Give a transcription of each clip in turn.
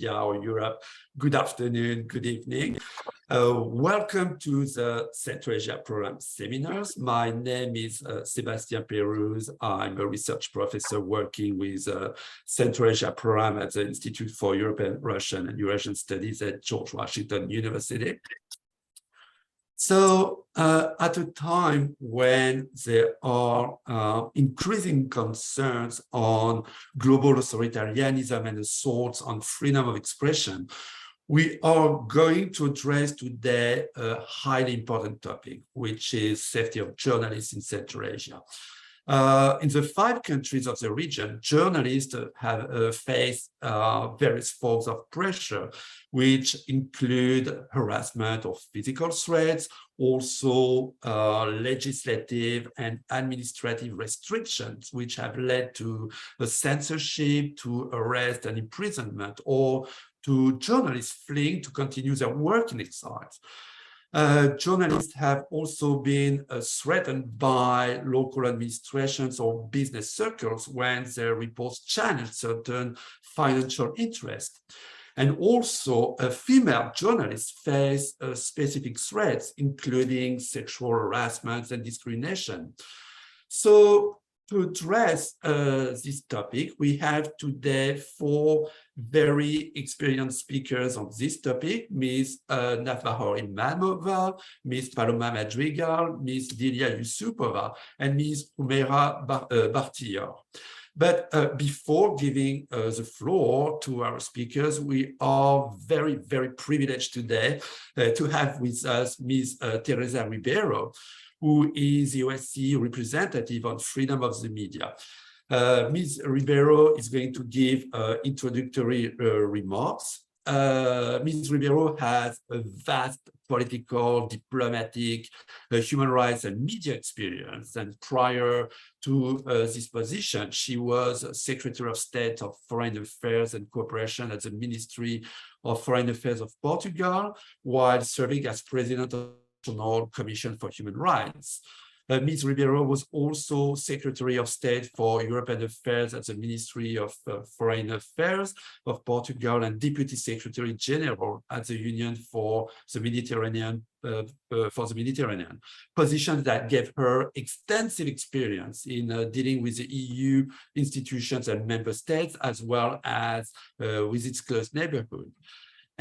Media or Europe, good afternoon, good evening. Welcome to the Central Asia Program seminars. My name is Sébastien Pérouse. I'm a research professor working with Central Asia Program at the Institute for European, Russian and Eurasian Studies at George Washington University. So at a time when there are increasing concerns on global authoritarianism and assaults on freedom of expression, we are going to address today a highly important topic, which is safety of journalists in Central Asia. In the 5 countries of the region, journalists have faced various forms of pressure, which include harassment or physical threats, also legislative and administrative restrictions, which have led to the censorship, to arrest and imprisonment, or to journalists fleeing to continue their work in exile. Journalists have also been threatened by local administrations or business circles when their reports challenge certain financial interests. And also, female journalists face specific threats, including sexual harassment and discrimination. So, to address this topic, we have today 4 very experienced speakers on this topic: Ms. Navbahor Imamova, Ms. Paloma Madrigal, Ms. Dilia Yusupova, and Ms. Umeira Bartier. But before giving the floor to our speakers, we are very, very privileged today to have with us Ms. Teresa Ribeiro, who is the OSCE representative on freedom of the media. Ms. Ribeiro is going to give introductory remarks. Ms. Ribeiro has a vast political, diplomatic, human rights and media experience. And prior to this position, she was Secretary of State of Foreign Affairs and Cooperation at the Ministry of Foreign Affairs of Portugal, while serving as President of the National Commission for Human Rights. Ms. Ribeiro was also Secretary of State for European Affairs at the Ministry of Foreign Affairs of Portugal and Deputy Secretary General at the Union for the Mediterranean, positions that gave her extensive experience in dealing with the EU institutions and member states, as well as with its close neighborhood.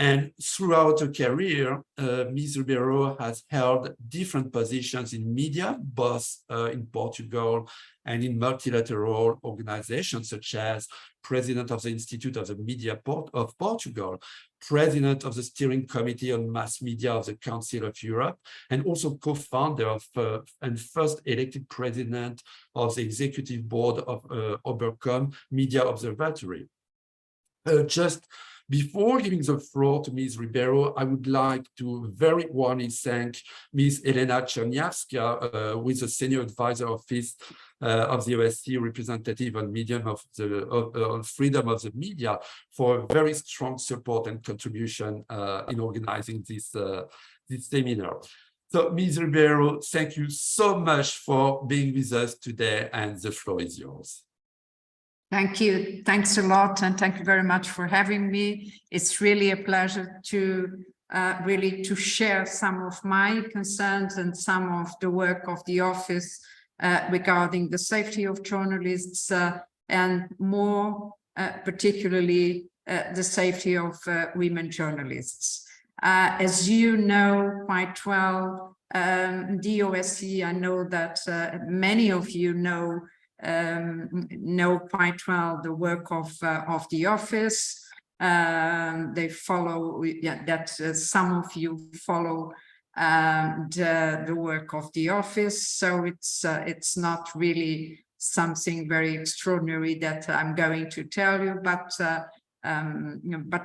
And throughout her career, Ms. Ribeiro has held different positions in media, both in Portugal and in multilateral organizations, such as President of the Institute of the Media of Portugal, President of the Steering Committee on Mass Media of the Council of Europe, and also co-founder of and first elected President of the Executive Board of Obercom Media Observatory. Just before giving the floor to Ms. Ribeiro, I would like to very warmly thank Ms. Elena Czerniawska, who is the Senior Advisor Office of the OSCE representative on on freedom of the media, for very strong support and contribution in organizing this seminar. So, Ms. Ribeiro, thank you so much for being with us today, and the floor is yours. Thank you. Thanks a lot. And thank you very much for having me. It's really a pleasure to really share some of my concerns and some of the work of the office regarding the safety of journalists and more particularly the safety of women journalists. As you know quite well, the OSCE, I know that many of you know quite well the work of the office. They follow some of you follow the work of the office, so it's not really something very extraordinary that I'm going to tell you, but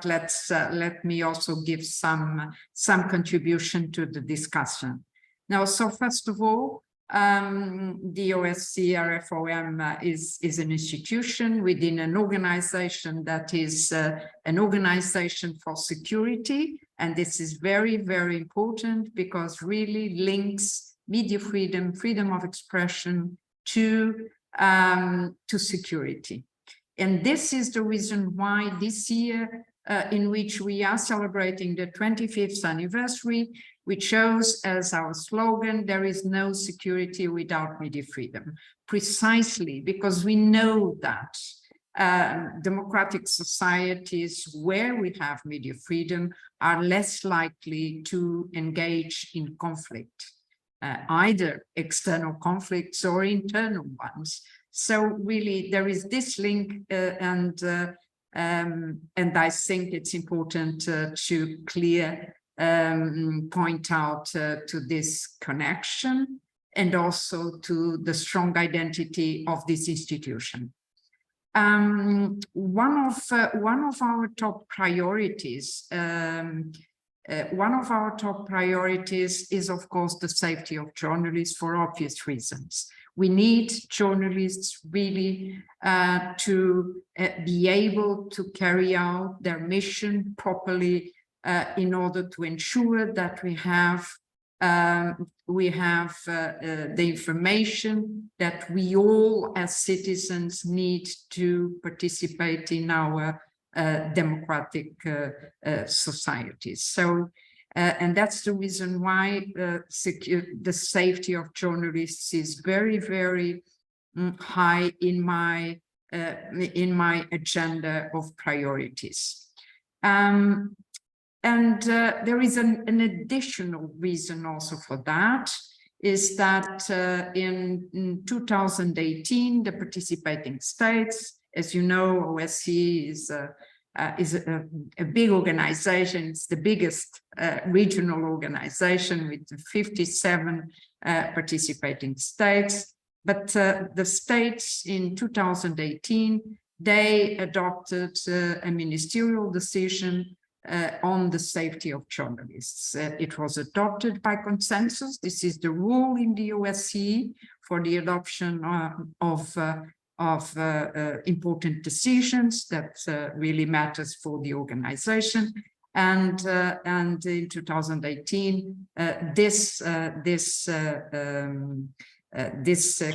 let me also give some contribution to the discussion. Now, so first of all, the OSCE RFOM is an institution within an organization that is an organization for security, and this is very, very important because really links media freedom, freedom of expression to security. And this is the reason why this year in which we are celebrating the 25th anniversary, which shows as our slogan, there is no security without media freedom, precisely because we know that democratic societies where we have media freedom are less likely to engage in conflict, either external conflicts or internal ones. So really there is this link and I think it's important to point out to this connection and also to the strong identity of this institution. One of our top priorities, is of course the safety of journalists for obvious reasons. We need journalists really to be able to carry out their mission properly in order to ensure that we have the information that we all as citizens need to participate in our democratic societies. So, and that's the reason why the safety of journalists is very, very high in my agenda of priorities. And there is an additional reason also for that, is that in 2018, the participating states, as you know, OSCE is a big organization. It's the biggest regional organization with 57 participating states. But the states in 2018, they adopted a ministerial decision on the safety of journalists. It was adopted by consensus. This is the rule in the OSCE for the adoption of important decisions that really matters for the organization. And in 2018, this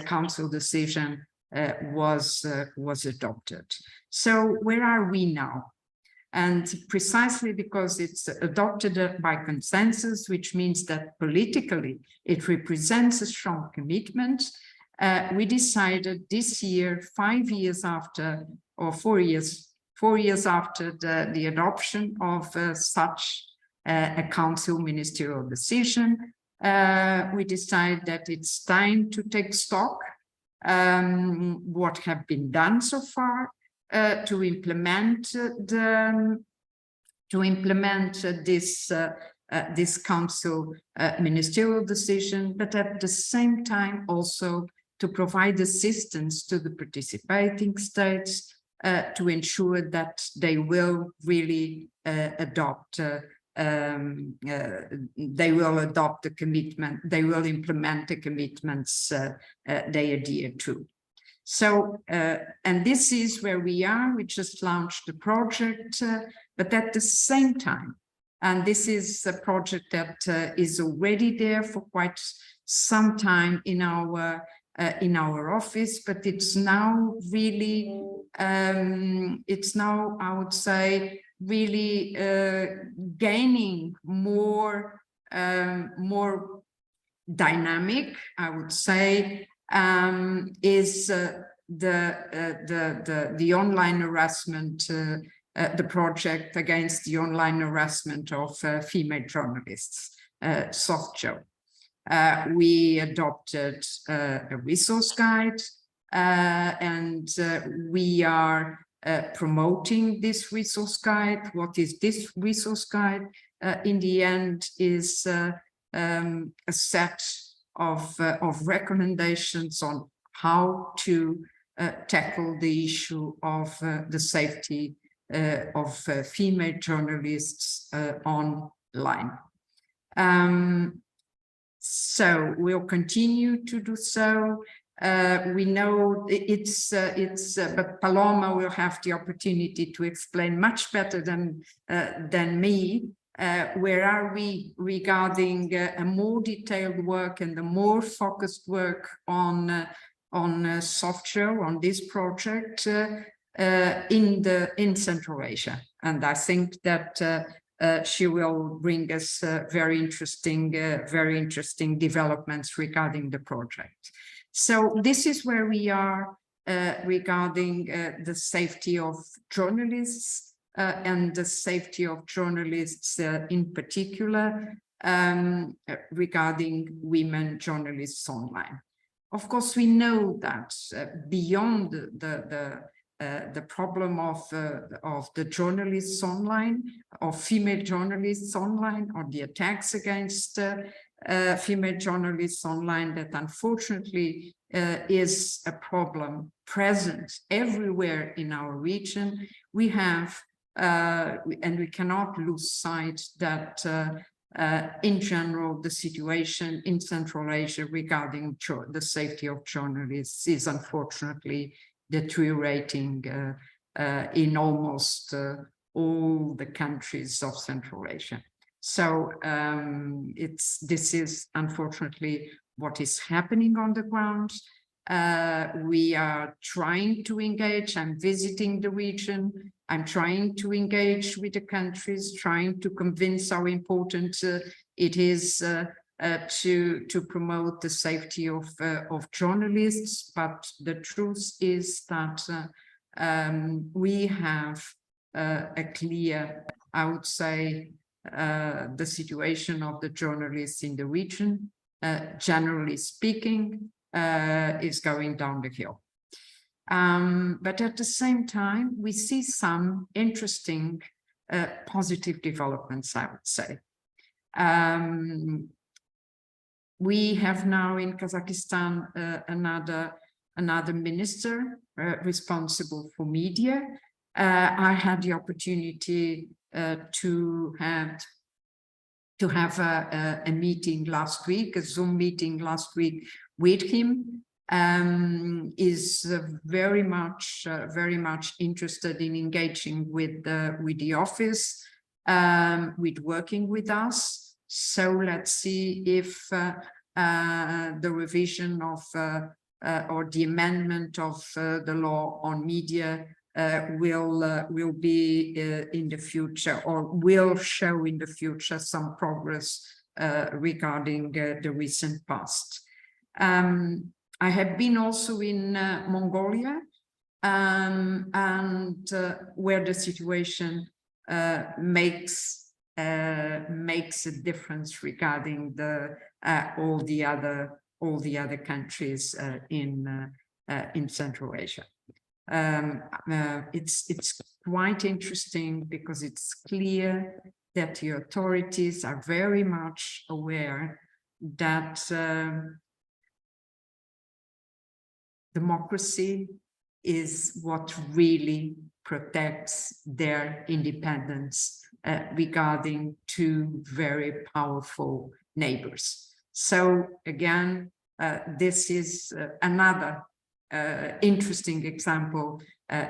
council decision was adopted. So where are we now? And precisely because it's adopted by consensus, which means that politically it represents a strong commitment, we decided this year, 5 years after, or 4 years after the adoption of such a council ministerial decision, we decided that it's time to take stock what have been done so far, to implement this council ministerial decision, but at the same time also to provide assistance to the participating states to ensure that they will really adopt the commitment, they will implement the commitments they adhere to. So, and this is where we are. We just launched the project, but at the same time, and this is a project that is already there for quite some time in our office, but it's now really, it's now, I would say, really gaining more dynamic, I would say, is the online harassment, the project against the online harassment of female journalists, SOFJO. We adopted a resource guide, and we are promoting this resource guide. What is this resource guide? In the end, is a set of recommendations on how to tackle the issue of the safety of female journalists online. So we'll continue to do so. We know but Paloma will have the opportunity to explain much better than me. Where are we regarding a more detailed work and a more focused work on SOFJO, on this project in Central Asia? and I think that she will bring us very interesting developments regarding the project. So this is where we are regarding the safety of journalists and the safety of journalists in particular, regarding women journalists online. Of course, we know that beyond the problem of the journalists online, or female journalists online, or the attacks against female journalists online, that unfortunately is a problem present everywhere in our region. We have, and we cannot lose sight that in general, the situation in Central Asia regarding the safety of journalists is unfortunately deteriorating in almost all the countries of Central Asia. So this is unfortunately what is happening on the ground. We are trying to engage. I'm visiting the region. I'm trying to engage with the countries, trying to convince how important it is to promote the safety of journalists. But the truth is that we have a clear, I would say, the situation of the journalists in the region, generally speaking, is going down the hill. But at the same time, we see some interesting positive developments, I would say. We have now in Kazakhstan another minister responsible for media. I had the opportunity to have a meeting last week, a Zoom meeting last week with him. Is very much interested in engaging with the office, with working with us. So let's see if the revision of or the amendment of the law on media will be in the future, or will show in the future some progress regarding the recent past. I have been also in Mongolia, and where the situation makes a difference regarding all the other countries in Central Asia. It's quite interesting because it's clear that the authorities are very much aware that democracy is what really protects their independence regarding two very powerful neighbors. So again, this is another interesting example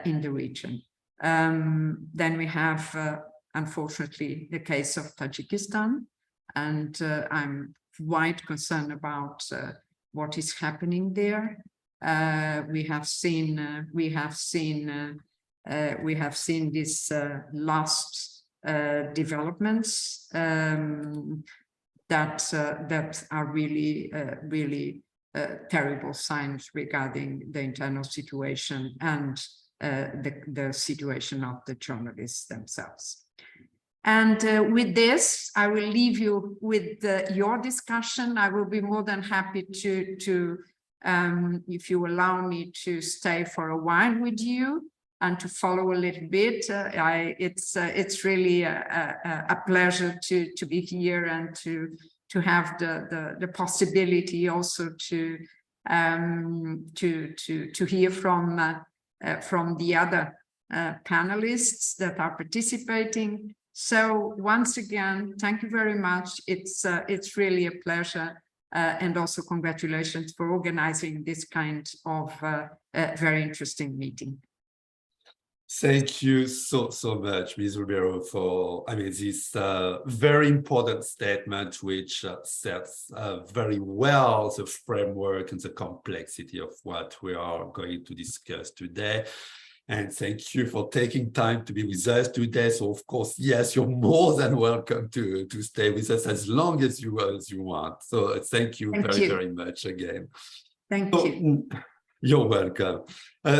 in the region. Then we have, unfortunately, the case of Tajikistan, and I'm quite concerned about what is happening there. We have seen this last developments that are really terrible signs regarding the internal situation and the situation of the journalists themselves. And with this, I will leave you with your discussion. I will be more than happy to if you allow me to stay for a while with you and to follow a little bit. It's really a pleasure to be here and to have the possibility also to hear from the other panelists that are participating. So once again, thank you very much. It's really a pleasure. And also congratulations for organizing this kind of very interesting meeting. Thank you so much, Ms. Ribeiro, for this very important statement, which sets very well the framework and the complexity of what we are going to discuss today. And thank you for taking time to be with us today. So, of course, yes, you're more than welcome to stay with us as long as you want. So thank you very much again. Thank you. You're welcome.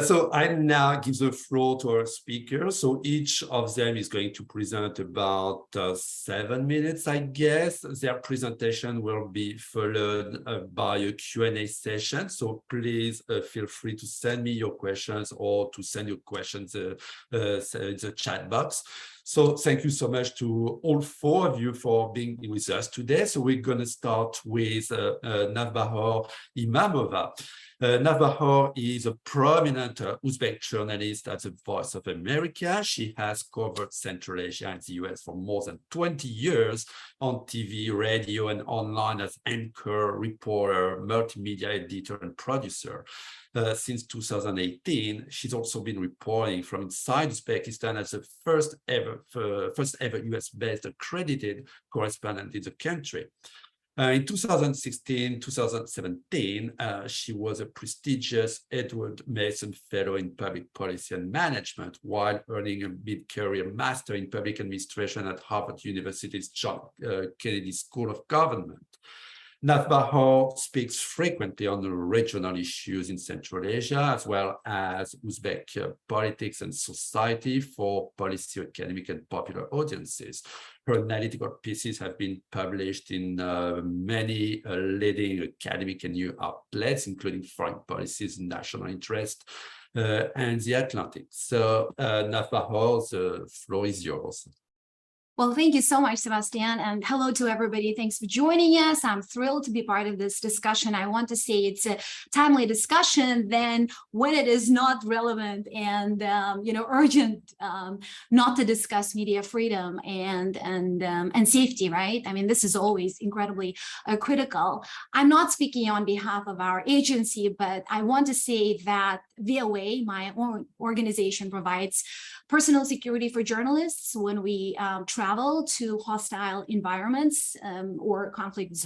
So I now give the floor to our speakers. So each of them is going to present about 7 minutes, I guess. Their presentation will be followed by a Q&A session. So please feel free to send me your questions or to send your questions in the chat box. So thank you so much to all 4 of you for being with us today. So we're going to start with Navbahor Imamova. Navbahor is a prominent Uzbek journalist at the Voice of America. She has covered Central Asia and the US for more than 20 years on TV, radio, and online as anchor, reporter, multimedia editor, and producer. Since 2018, she's also been reporting from inside Uzbekistan as the first ever US-based accredited correspondent in the country. In 2016, 2017, she was a prestigious Edward Mason Fellow in Public Policy and Management while earning a mid-career Master in Public Administration at Harvard University's John Kennedy School of Government. Navbahor speaks frequently on the regional issues in Central Asia, as well as Uzbek politics and society for policy, academic, and popular audiences. Her analytical pieces have been published in many leading academic and new outlets, including Foreign Policies, National Interest, and the Atlantic. So, Navbahor, the floor is yours. Well, thank you so much, Sebastian, and hello to everybody. Thanks for joining us. I'm thrilled to be part of this discussion. I want to say it's a timely discussion then when it is not relevant and urgent not to discuss media freedom and safety, right? I mean, this is always incredibly critical. I'm not speaking on behalf of our agency, but I want to say that VOA, my own organization, provides personal security for journalists when we travel to hostile environments or conflict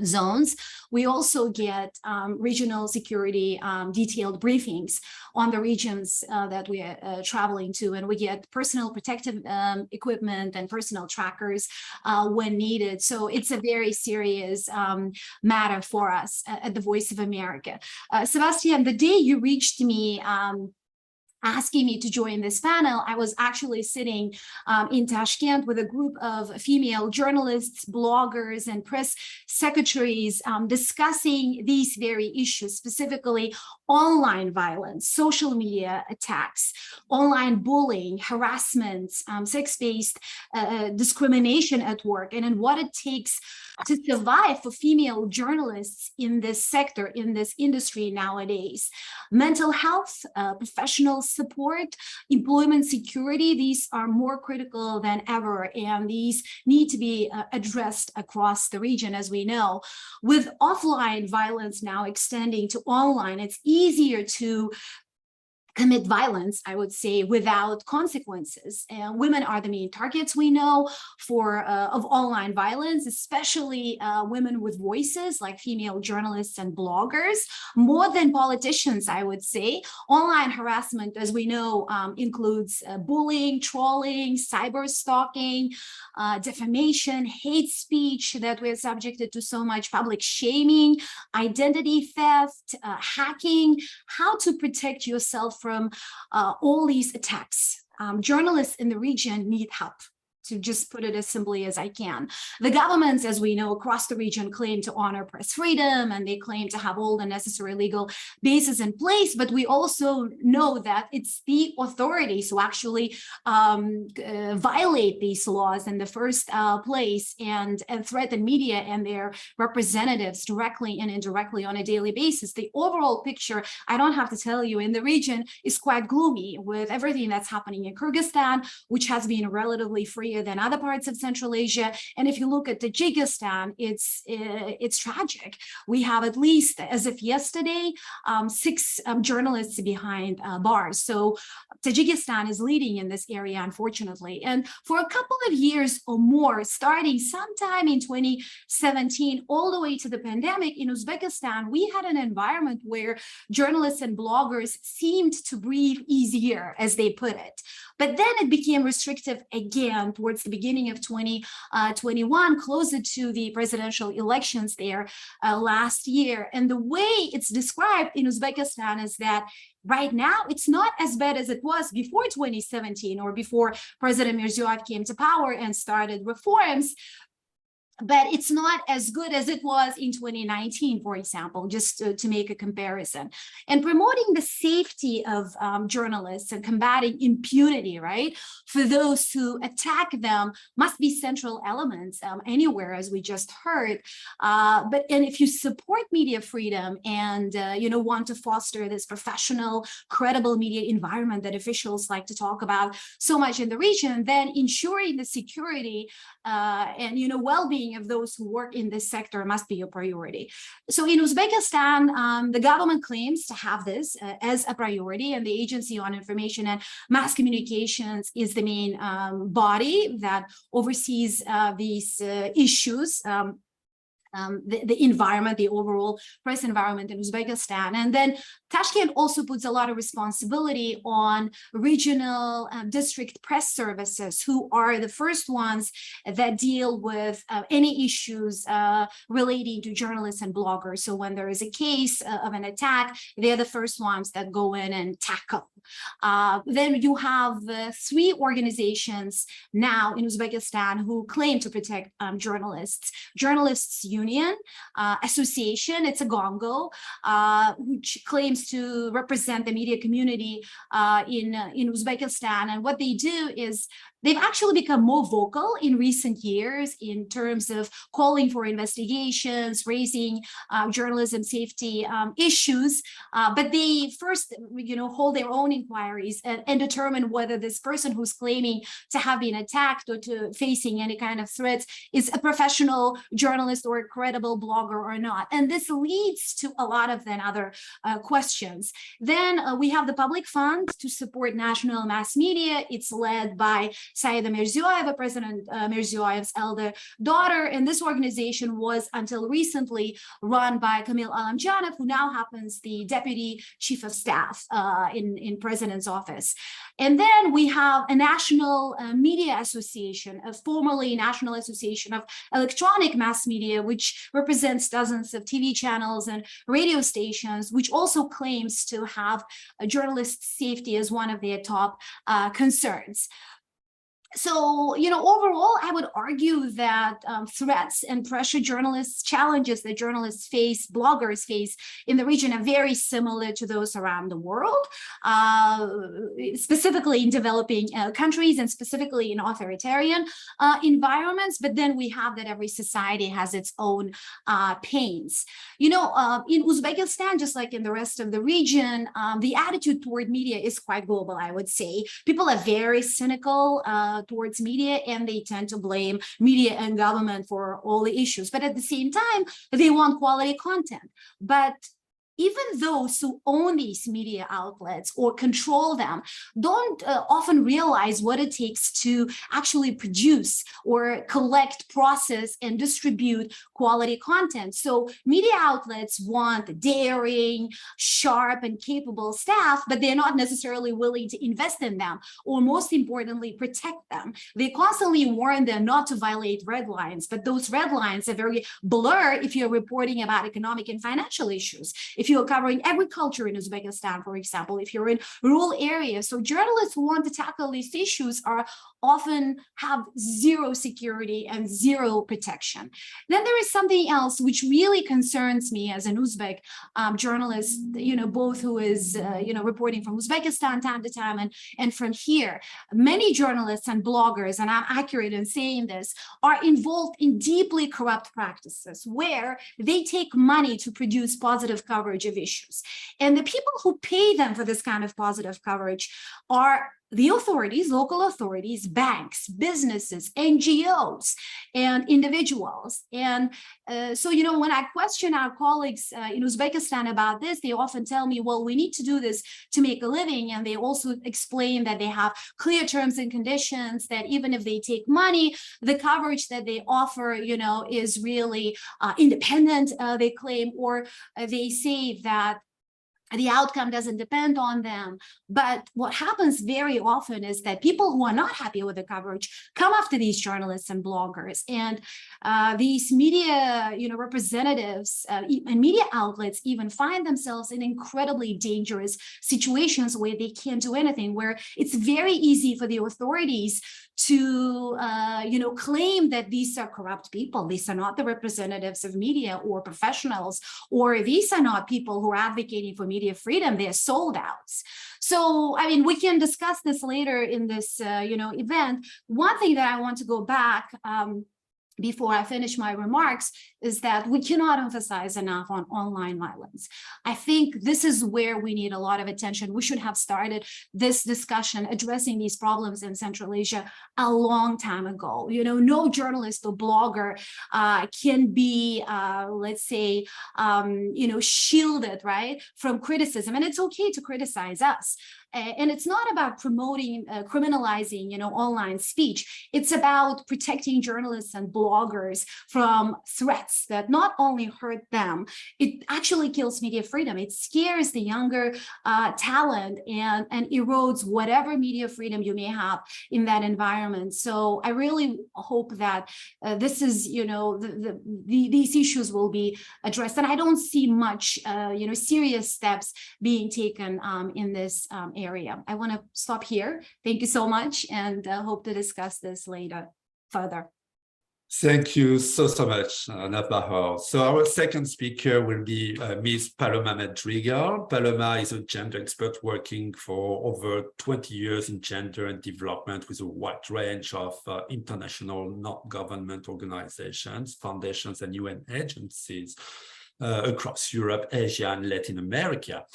zones. We also get regional security detailed briefings on the regions that we are traveling to, and we get personal protective equipment and personal trackers when needed. So it's a very serious matter for us at the Voice of America. Sebastian, the day you reached me asking me to join this panel, I was actually sitting in Tashkent with a group of female journalists, bloggers, and press secretaries discussing these very issues, specifically online violence, social media attacks, online bullying, harassment, sex-based discrimination at work, and what it takes to survive for female journalists in this sector, in this industry nowadays. Mental health, professional support, employment security, these are more critical than ever, and these need to be addressed across the region, as we know. With offline violence now extending to online, it's easier to commit violence, I would say, without consequences. And women are the main targets, we know, of online violence, especially women with voices like female journalists and bloggers, more than politicians, I would say. Online harassment, as we know, includes bullying, trolling, cyber stalking, defamation, hate speech that we're subjected to so much, public shaming, identity theft, hacking, how to protect yourself from all these attacks. Journalists in the region need help, to just put it as simply as I can. The governments, as we know, across the region claim to honor press freedom, and they claim to have all the necessary legal bases in place, but we also know that it's the authorities who actually violate these laws in the first place and threaten media and their representatives directly and indirectly on a daily basis. The overall picture, I don't have to tell you, in the region is quite gloomy, with everything that's happening in Kyrgyzstan, which has been relatively free severe than other parts of Central Asia. And if you look at Tajikistan, it's tragic. We have at least, as of yesterday, 6 journalists behind bars. So Tajikistan is leading in this area, unfortunately. And for a couple of years or more, starting sometime in 2017, all the way to the pandemic in Uzbekistan, we had an environment where journalists and bloggers seemed to breathe easier, as they put it. But then it became restrictive again towards the beginning of 2021, closer to the presidential elections there last year. And the way it's described in Uzbekistan is that right now, it's not as bad as it was before 2017 or before President Mirziyoyev came to power and started reforms. But it's not as good as it was in 2019, for example, just to make a comparison. And promoting the safety of journalists and combating impunity, right, for those who attack them must be central elements anywhere, as we just heard. And if you support media freedom and want to foster this professional, credible media environment that officials like to talk about so much in the region, then ensuring the security and well-being of those who work in this sector must be a priority. So in Uzbekistan, the government claims to have this as a priority, and the Agency on Information and Mass Communications is the main body that oversees these issues. The environment, the overall press environment in Uzbekistan. And then Tashkent also puts a lot of responsibility on regional district press services, who are the first ones that deal with any issues relating to journalists and bloggers. So when there is a case of an attack, they're the first ones that go in and tackle. Then you have 3 organizations now in Uzbekistan who claim to protect journalists. Journalists Union Association, it's a gongo, which claims to represent the media community in Uzbekistan. And what they do is they've actually become more vocal in recent years in terms of calling for investigations, raising journalism safety issues. But they first, hold their own inquiries and determine whether this person who's claiming to have been attacked or to facing any kind of threats is a professional journalist or a credible blogger or not. And this leads to a lot of then other questions. Then we have the public fund to support national mass media. It's led by Saida Mirziyoyeva, President Mirziyoyev's elder daughter. And this organization was until recently run by Kamil Alamjanov, who now happens the Deputy Chief of Staff in President's office. And then we have a National Media Association, a formerly National Association of Electronic Mass Media, which represents dozens of TV channels and radio stations, which also claims to have journalist safety as one of their top concerns. So, overall, I would argue that threats and pressure challenges that journalists face, bloggers face in the region are very similar to those around the world, specifically in developing countries and specifically in authoritarian environments. But then we have that every society has its own pains. In Uzbekistan, just like in the rest of the region, the attitude toward media is quite global, I would say. People are very cynical towards media, and they tend to blame media and government for all the issues. But at the same time, they want quality content. But even those who own these media outlets or control them don't often realize what it takes to actually produce or collect, process, and distribute quality content. So media outlets want daring, sharp, and capable staff, but they're not necessarily willing to invest in them, or most importantly, protect them. They constantly warn them not to violate red lines, but those red lines are very blurred if you're reporting about economic and financial issues. If you're covering agriculture in Uzbekistan, for example, if you're in rural areas. So journalists who want to tackle these issues often have zero security and zero protection. Then there is something else which really concerns me as an Uzbek journalist, both who is, reporting from Uzbekistan time to time and from here. Many journalists and bloggers, and I'm accurate in saying this, are involved in deeply corrupt practices where they take money to produce positive coverage of issues. And the people who pay them for this kind of positive coverage are the authorities, local authorities, banks, businesses, NGOs, and individuals. And so, when I question our colleagues in Uzbekistan about this, they often tell me, well, we need to do this to make a living. And they also explain that they have clear terms and conditions, that even if they take money, the coverage that they offer, is really independent, they claim, or they say that the outcome doesn't depend on them. But what happens very often is that people who are not happy with the coverage come after these journalists and bloggers, and these media, representatives and media outlets even find themselves in incredibly dangerous situations where they can't do anything, where it's very easy for the authorities to claim that these are corrupt people. These are not the representatives of media or professionals, or these are not people who are advocating for media freedom. They're sold outs. So, we can discuss this later in this, event. One thing that I want to go back before I finish my remarks is that we cannot emphasize enough on online violence. I think this is where we need a lot of attention. We should have started this discussion addressing these problems in Central Asia a long time ago. No journalist or blogger can be, let's say, shielded, right, from criticism. And it's okay to criticize us. And it's not about promoting, criminalizing, online speech. It's about protecting journalists and bloggers from threats that not only hurt them, it actually kills media freedom. It scares the younger talent and erodes whatever media freedom you may have in that environment. So I really hope that this is, these issues will be addressed. And I don't see much, serious steps being taken in this area. I want to stop here. Thank you so much, and hope to discuss this later further. Thank you so much, Nabahar. So our second speaker will be Ms. Paloma Madrigal. Paloma is a gender expert working for over 20 years in gender and development with a wide range of international non-government organizations, foundations, and UN agencies across Europe, Asia, and Latin America.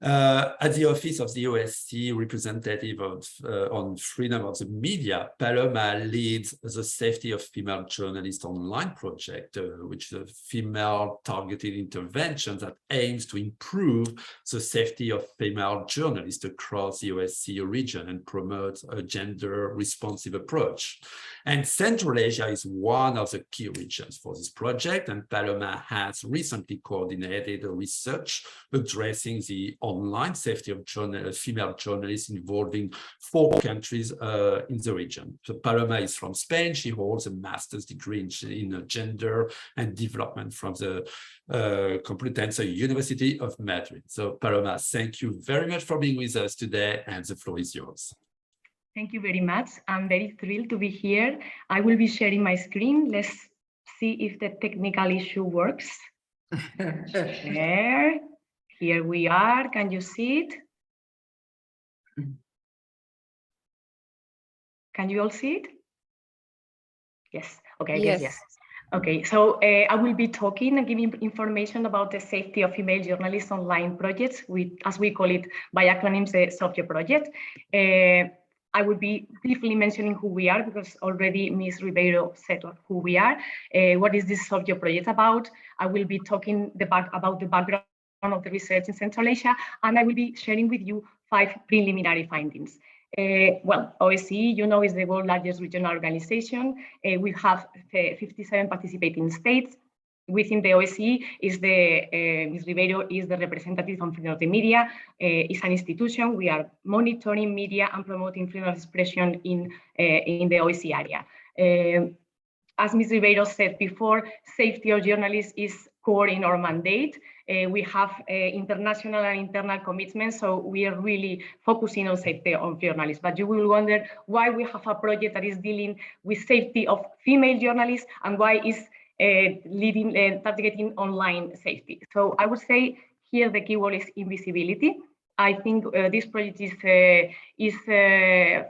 At the office of the OSCE representative on freedom of the media, Paloma leads the Safety of Female Journalists online project, which is a female targeted intervention that aims to improve the safety of female journalists across the OSCE region and promote a gender responsive approach. And Central Asia is one of the key regions for this project, and Paloma has recently coordinated a research addressing the online safety of female journalists involving 4 countries in the region. So Paloma is from Spain. She holds a master's degree in gender and development from the Complutense University of Madrid. So Paloma, thank you very much for being with us today, and the floor is yours. Thank you very much. I'm very thrilled to be here. I will be sharing my screen. Let's see if the technical issue works. Share. Here we are. Can you see it? Can you all see it? Yes. Okay, I guess yes. Okay, so I will be talking and giving information about the safety of female journalists online projects, as we call it by acronyms, the SOFJO project. I will be briefly mentioning who we are, because already Ms. Ribeiro said who we are. What is this SOFJO project about? I will be talking about the background of the research in Central Asia, and I will be sharing with you 5 preliminary findings. Well, OSCE, is the world's largest regional organization. We have 57 participating states. Within the OSCE, Ms. Ribeiro is the representative on freedom of the media. It's an institution. We are monitoring media and promoting freedom of expression in the OSCE area. As Ms. Ribeiro said before, safety of journalists is core in our mandate. We have international and internal commitments, so we are really focusing on safety of journalists. But you will wonder why we have a project that is dealing with safety of female journalists and why is targeting online safety. So I would say here the keyword is invisibility. I think this project is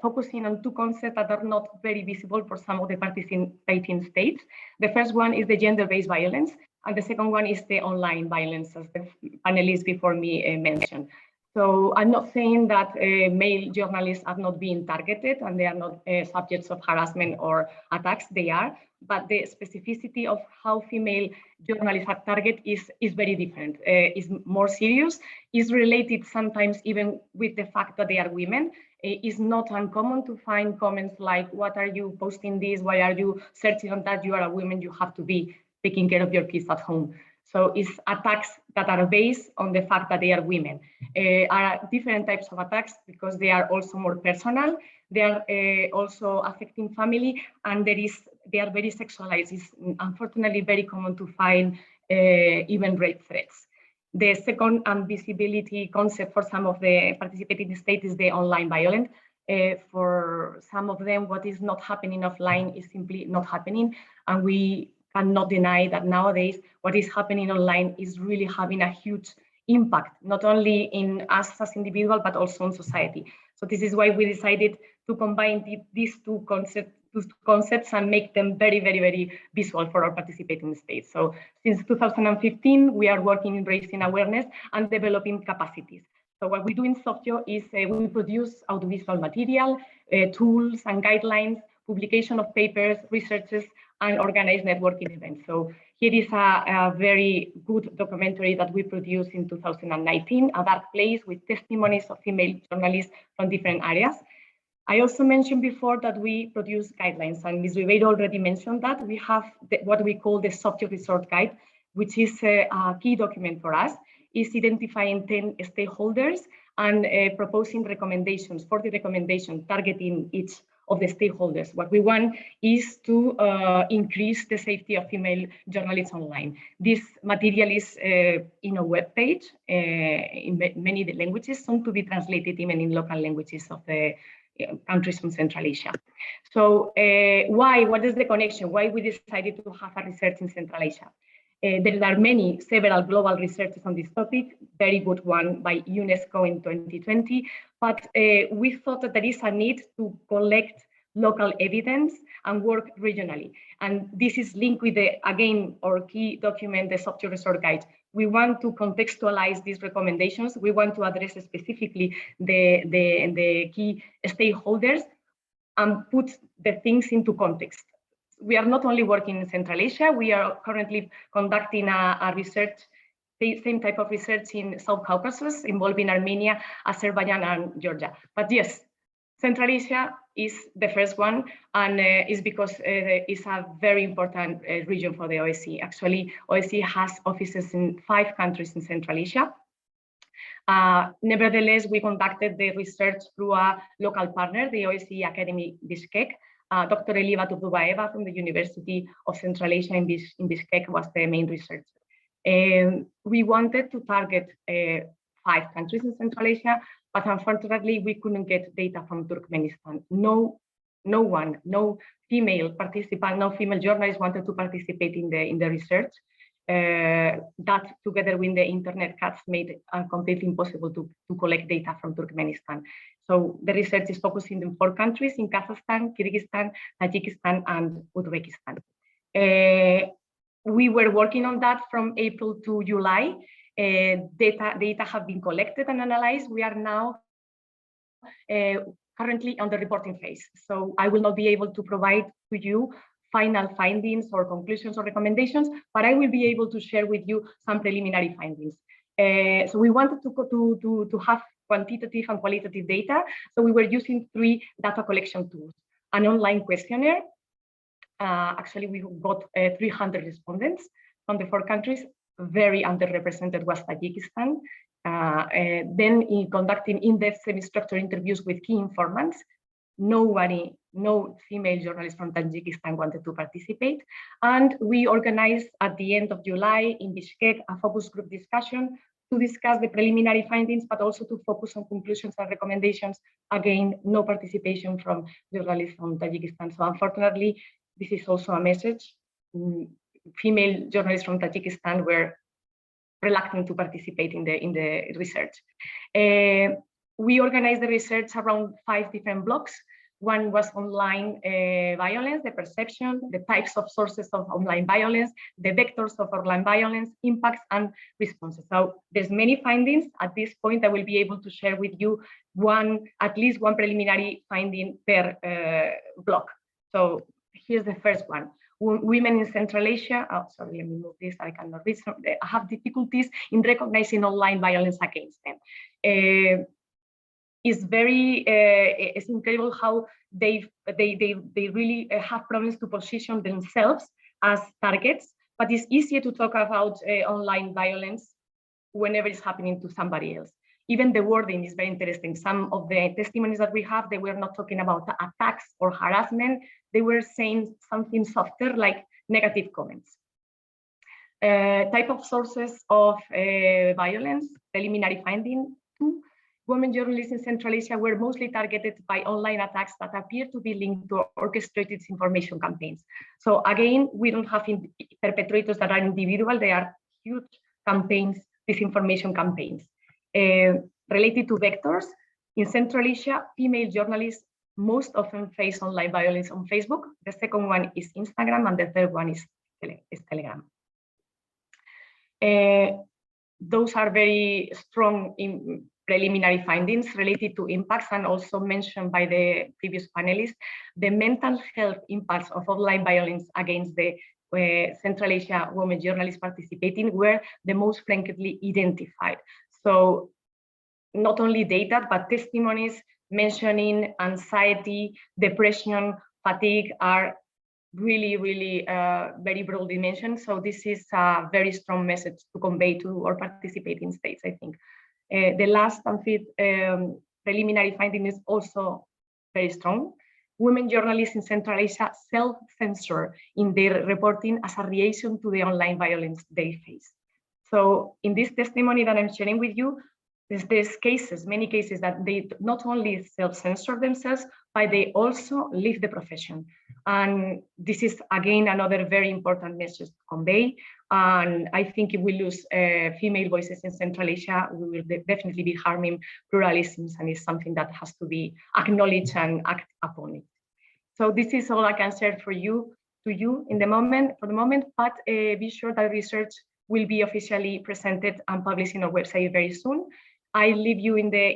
focusing on 2 concepts that are not very visible for some of the participating states. The first one is the gender-based violence, and the second one is the online violence, as the panelists before me mentioned. So I'm not saying that male journalists are not being targeted and they are not subjects of harassment or attacks. They are, but the specificity of how female journalists are targeted is very different. Is more serious. Is related sometimes even with the fact that they are women. It's not uncommon to find comments like, "What are you posting this? Why are you searching on that? You are a woman. You have to be taking care of your kids at home." So it's attacks that are based on the fact that they are women. Are different types of attacks because they are also more personal. They are also affecting family, and they are very sexualized. It's unfortunately very common to find even rape threats. The second visibility concept for some of the participating states is the online violence. For some of them, what is not happening offline is simply not happening, and we cannot deny that nowadays what is happening online is really having a huge impact, not only in us as individuals, but also in society. So this is why we decided to combine these two concepts and make them very, very, very visual for our participating states. So since 2015, we are working in raising awareness and developing capacities. So what we do in Softio is we produce audiovisual material, tools and guidelines, publication of papers, researches, and organized networking events. So here is a very good documentary that we produced in 2019, A Dark Place, with testimonies of female journalists from different areas. I also mentioned before that we produce guidelines, and Ms. Ribeiro already mentioned that. We have what we call the Softio Resort Guide, which is a key document for us. Is identifying 10 stakeholders and proposing recommendations, 40 recommendations targeting each of the stakeholders. What we want is to increase the safety of female journalists online. This material is in a web page in many languages, soon to be translated even in local languages of the countries from Central Asia. So what is the connection? Why we decided to have a research in Central Asia? There are several global researches on this topic, very good one by UNESCO in 2020, but we thought that there is a need to collect local evidence and work regionally. And this is linked with our key document, the Softio Resort Guide. We want to contextualize these recommendations. We want to address specifically the key stakeholders and put the things into context. We are not only working in Central Asia, we are currently conducting a research, same type of research in South Caucasus, involving Armenia, Azerbaijan, and Georgia. But yes, Central Asia is the first one, and it's because it's a very important region for the OSCE. Actually, OSCE has offices in 5 countries in Central Asia. Nevertheless, we conducted the research through a local partner, the OSCE Academy Bishkek. Dr. Eliva Turdubaeva from the University of Central Asia in Bishkek was the main researcher. We wanted to target 5 countries in Central Asia, but unfortunately we couldn't get data from Turkmenistan. No female participant, no female journalist wanted to participate in the research. That, together with the internet cuts, made it completely impossible to collect data from Turkmenistan. So the research is focusing in 4 countries, in Kazakhstan, Kyrgyzstan, Tajikistan, and Uzbekistan. We were working on that from April to July. Data have been collected and analyzed. We are now currently on the reporting phase. So I will not be able to provide to you final findings or conclusions or recommendations, but I will be able to share with you some preliminary findings. So we wanted to have quantitative and qualitative data. So we were using 3 data collection tools: an online questionnaire. Actually, we got 300 respondents from the 4 countries. Very underrepresented was Tajikistan. Then in conducting in-depth semi-structured interviews with key informants. No female journalists from Tajikistan wanted to participate. And we organized at the end of July in Bishkek a focus group discussion to discuss the preliminary findings, but also to focus on conclusions and recommendations. Again, no participation from journalists from Tajikistan. So unfortunately, this is also a message. Female journalists from Tajikistan were reluctant to participate in the research. We organized the research around 5 different blocks. One was online violence, the perception, the types of sources of online violence, the vectors of online violence, impacts and responses. So there's many findings. At this point, I will be able to share with you at least one preliminary finding per block. So here's the first one. Women in Central Asia, oh, sorry, let me move this, I cannot read, have difficulties in recognizing online violence against them. It's incredible how they really have problems to position themselves as targets, but it's easier to talk about online violence whenever it's happening to somebody else. Even the wording is very interesting. Some of the testimonies that we have, they were not talking about attacks or harassment. They were saying something softer, like negative comments. Type of sources of violence, preliminary finding. 2, women journalists in Central Asia were mostly targeted by online attacks that appear to be linked to orchestrated information campaigns. So again, we don't have perpetrators that are individual, they are huge campaigns, disinformation campaigns. Related to vectors, in Central Asia, female journalists most often face online violence on Facebook. The second one is Instagram, and the third one is Telegram. Those are very strong preliminary findings related to impacts, and also mentioned by the previous panelists. The mental health impacts of online violence against the Central Asia women journalists participating were the most frequently identified. So not only data, but testimonies mentioning anxiety, depression, fatigue are really, really very broadly mentioned. So this is a very strong message to convey to our participating states, I think. The last and fifth preliminary finding is also very strong. Women journalists in Central Asia self-censor in their reporting as a reaction to the online violence they face. So in this testimony that I'm sharing with you, there's cases, many cases that they not only self-censor themselves, but they also leave the profession. And this is, again, another very important message to convey. And I think if we lose female voices in Central Asia, we will definitely be harming pluralisms, and it's something that has to be acknowledged and act upon it. So this is all I can share for you for the moment, but be sure that research will be officially presented and published in our website very soon. I leave you in the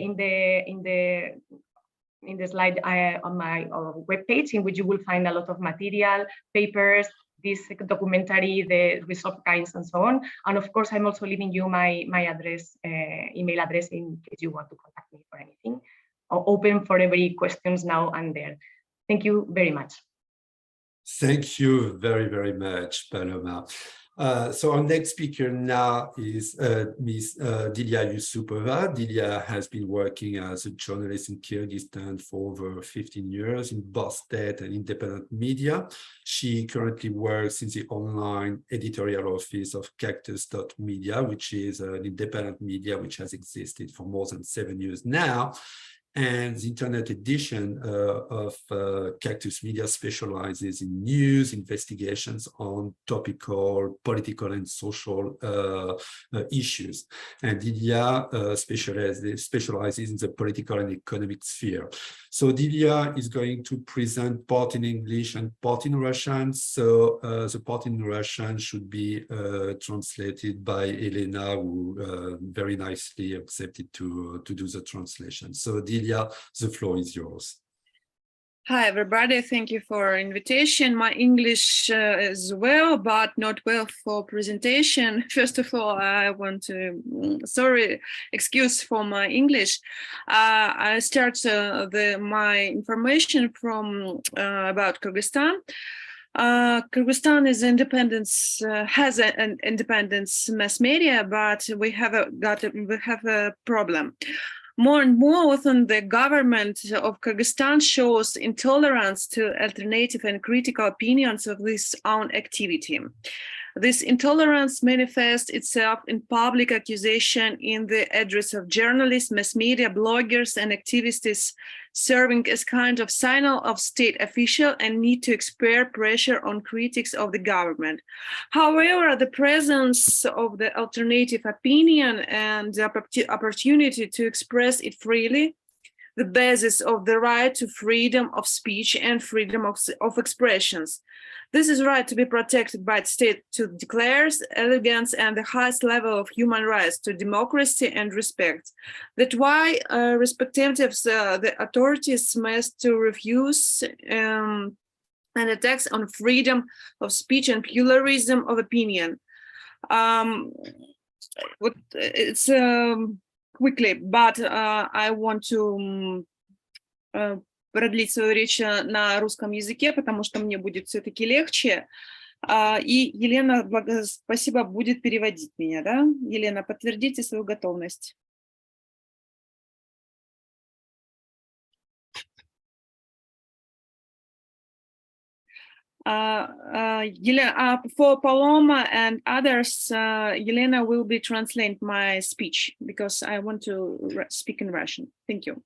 slide on our webpage, in which you will find a lot of material, papers, this documentary, the resource guides, and so on. And of course, I'm also leaving you my address, email address, in case you want to contact me for anything. I'll open for every questions now and there. Thank you very much. Thank you very, very much, Paloma. So our next speaker now is Ms. Dilia Yusupova. Dilia has been working as a journalist in Kyrgyzstan for over 15 years in both state and independent media. She currently works in the online editorial office of Cactus.media, which is an independent media which has existed for more than 7 years now. And the internet edition of Cactus Media specializes in news, investigations on topical, political, and social issues. And Dilia specializes in the political and economic sphere. So Dilia is going to present part in English and part in Russian. So the part in Russian should be translated by Elena, who very nicely accepted to do the translation. So Dilia, the floor is yours. Hi, everybody. Thank you for invitation. My English is well, but not well for presentation. First of all, I want to, excuse for my English. I start my information from about Kyrgyzstan. Kyrgyzstan is has an independence mass media, but we have a problem. More and more often, the government of Kyrgyzstan shows intolerance to alternative and critical opinions of its own activity. This intolerance manifests itself in public accusation in the address of journalists, mass media, bloggers, and activists, serving as kind of signal of state official and need to exert pressure on critics of the government. However, the presence of the alternative opinion and the opportunity to express it freely the basis of the right to freedom of speech and freedom of expressions. This is right to be protected by the state to declares elegance and the highest level of human rights to democracy and respect. That's why respectives the authorities must to refuse and attacks on freedom of speech and pluralism of opinion. It's quickly, but I want to продлить свою речь на русском языке, потому что мне будет все-таки легче. И Елена, спасибо, будет переводить меня, да? Елена, подтвердите свою готовность. For Paloma and others, Елена will be translating my speech because I want to speak in Russian. Thank you.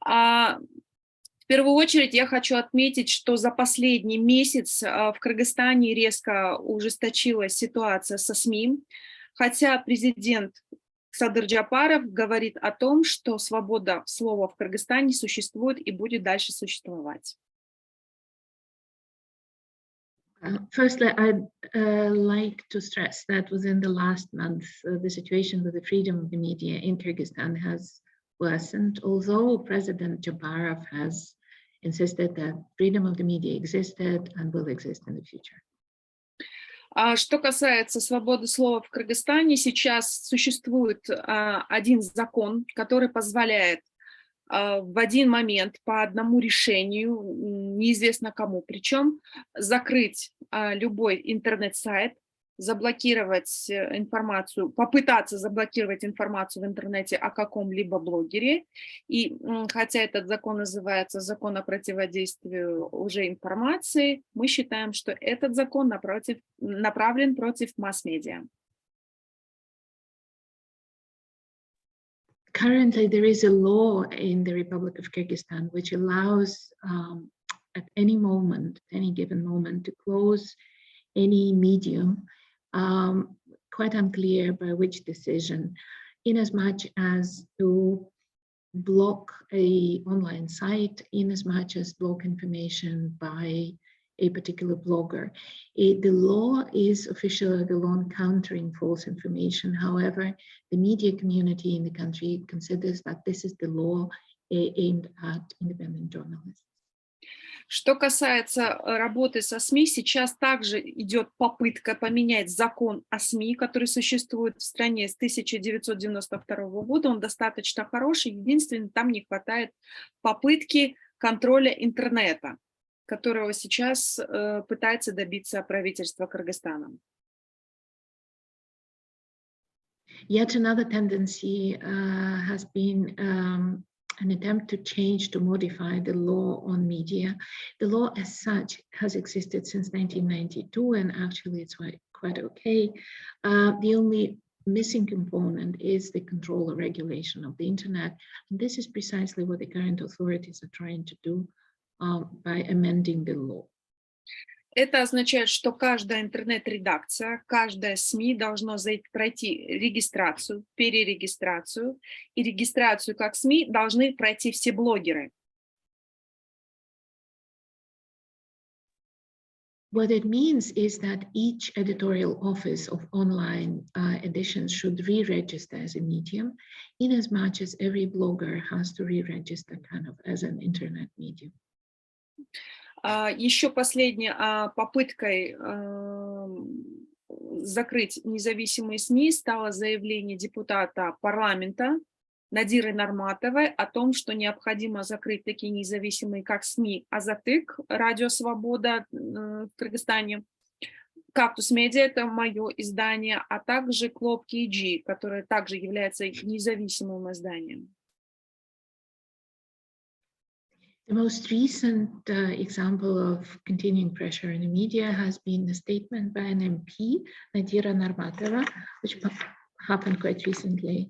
В первую очередь я хочу отметить, что за последний месяц в Кыргызстане резко ужесточилась ситуация со СМИ, хотя президент Садыр Джапаров говорит о том, что свобода слова в Кыргызстане существует и будет дальше существовать. Firstly, I'd like to stress that within the last month, the situation with the freedom of the media in Kyrgyzstan has worsened, although President Japarov has insisted that freedom of the media existed and will exist in the future. Что касается свободы слова в Кыргызстане, сейчас существует один закон, который позволяет в один момент по одному решению, неизвестно кому, причем закрыть любой интернет-сайт, заблокировать информацию, попытаться заблокировать информацию в интернете о каком-либо блогере. И хотя этот закон называется закон о противодействии уже информации, мы считаем, что этот закон направлен против масс-медиа. Currently, there is a law in the Republic of Kyrgyzstan which allows at any moment, any given moment, to close any medium, quite unclear by which decision, in as much as to block an online site, in as much as block information by a particular blogger. The law is officially the law on countering false information. However, the media community in the country considers that this is the law aimed at independent journalists. Что касается работы со СМИ, сейчас также идет попытка поменять закон о СМИ, который существует в стране с 1992 года. Он достаточно хороший, единственное, там не хватает попытки контроля интернета, которого сейчас пытается добиться правительство Кыргызстана. Yet another tendency has been an attempt to change, to modify the law on media. The law as such has existed since 1992, and actually it's quite okay. The only missing component is the control or regulation of the internet. And this is precisely what the current authorities are trying to do by amending the law. Это означает, что каждая интернет-редакция, каждая СМИ должно пройти регистрацию, перерегистрацию, и регистрацию как СМИ должны пройти все блогеры. What it means is that each editorial office of online editions should re-register as a medium, in as much as every blogger has to re-register kind of as an internet medium. Еще последней попыткой закрыть независимые СМИ стало заявление депутата парламента Надиры Нарматовой о том, что необходимо закрыть такие независимые, как СМИ «Азатык», «Радио Свобода» в Кыргызстане, «Кактус Медиа» — это мое издание, а также «Клоп KG», которое также является независимым изданием. The most recent example of continuing pressure in the media has been a statement by an MP, Nadira Narmatova, which happened quite recently.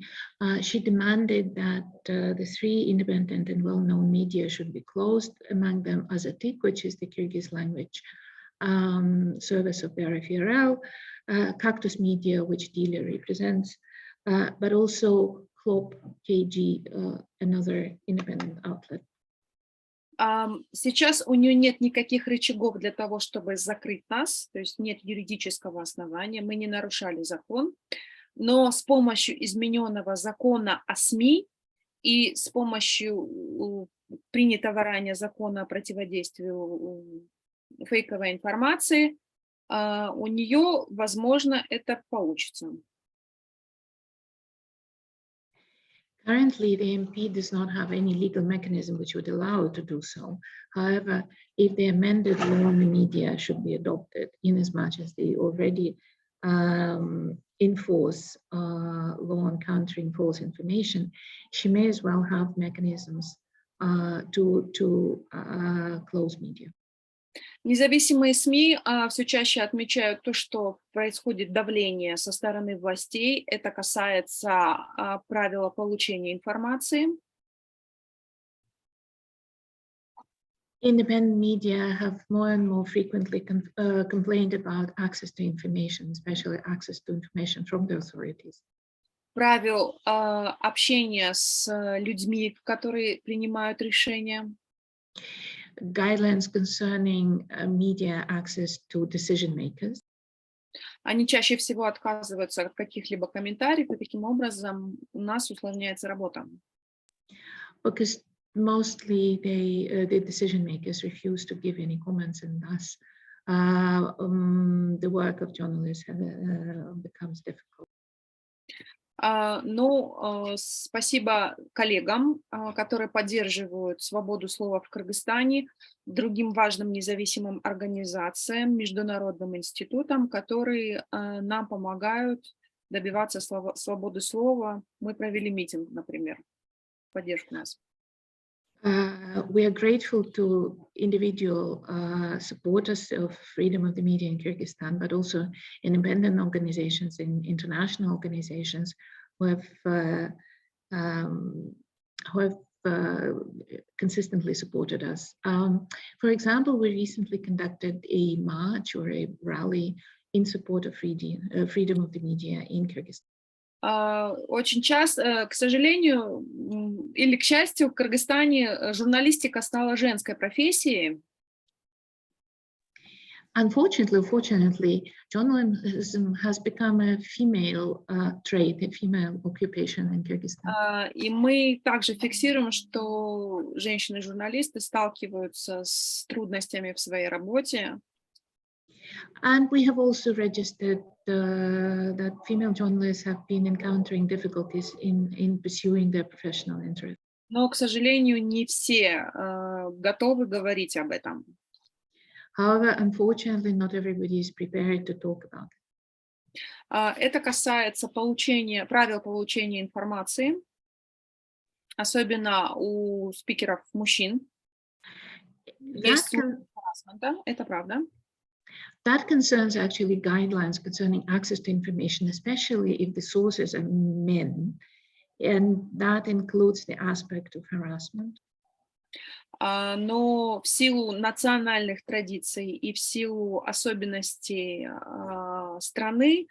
She demanded that the 3 independent and well-known media should be closed, among them Azatik, which is the Kyrgyz language service of the RFRL, Cactus Media, which Delia represents, but also CLOP, KG, another independent outlet. Сейчас у нее нет никаких рычагов для того, чтобы закрыть нас, то есть нет юридического основания, мы не нарушали закон, но с помощью измененного закона о СМИ и с помощью принятого ранее закона о противодействии фейковой информации у нее, возможно, это получится. Currently, the MP does not have any legal mechanism which would allow it to do so. However, if the amended law on the media should be adopted, in as much as they already enforce law on countering false information, she may as well have mechanisms to close media. Независимые СМИ все чаще отмечают то, что происходит давление со стороны властей. Это касается правила получения информации. Independent media have more and more frequently complained about access to information, especially access to information from the authorities. Правил общения с людьми, которые принимают решения. Guidelines concerning media access to decision makers. Они чаще всего отказываются от каких-либо комментариев, и таким образом у нас усложняется работа. Because mostly the decision makers refuse to give any comments, and thus the work of journalists becomes difficult. Но спасибо коллегам, которые поддерживают свободу слова в Кыргызстане, другим важным независимым организациям, международным институтам, которые нам помогают добиваться свободы слова. Мы провели митинг, например, в поддержку нас. We are grateful to individual supporters of freedom of the media in Kyrgyzstan, but also independent organizations and international organizations who have consistently supported us. For example, we recently conducted a march or a rally in support of freedom of the media in Kyrgyzstan. Очень часто, к сожалению или к счастью, в Кыргызстане журналистика стала женской профессией. Unfortunately, journalism has become a female trade, a female occupation in Kyrgyzstan. И мы также фиксируем, что женщины-журналисты сталкиваются с трудностями в своей работе. And we have also registered that female journalists have been encountering difficulties in pursuing their professional interests. Но, к сожалению, не все готовы говорить об этом. However, unfortunately, not everybody is prepared to talk about it. Это касается правил получения информации, особенно у спикеров мужчин. Есть harassment, это правда. That concerns actually guidelines concerning access to information, especially if the sources are men, and that includes the aspect of harassment. Но в силу национальных традиций и в силу особенностей страны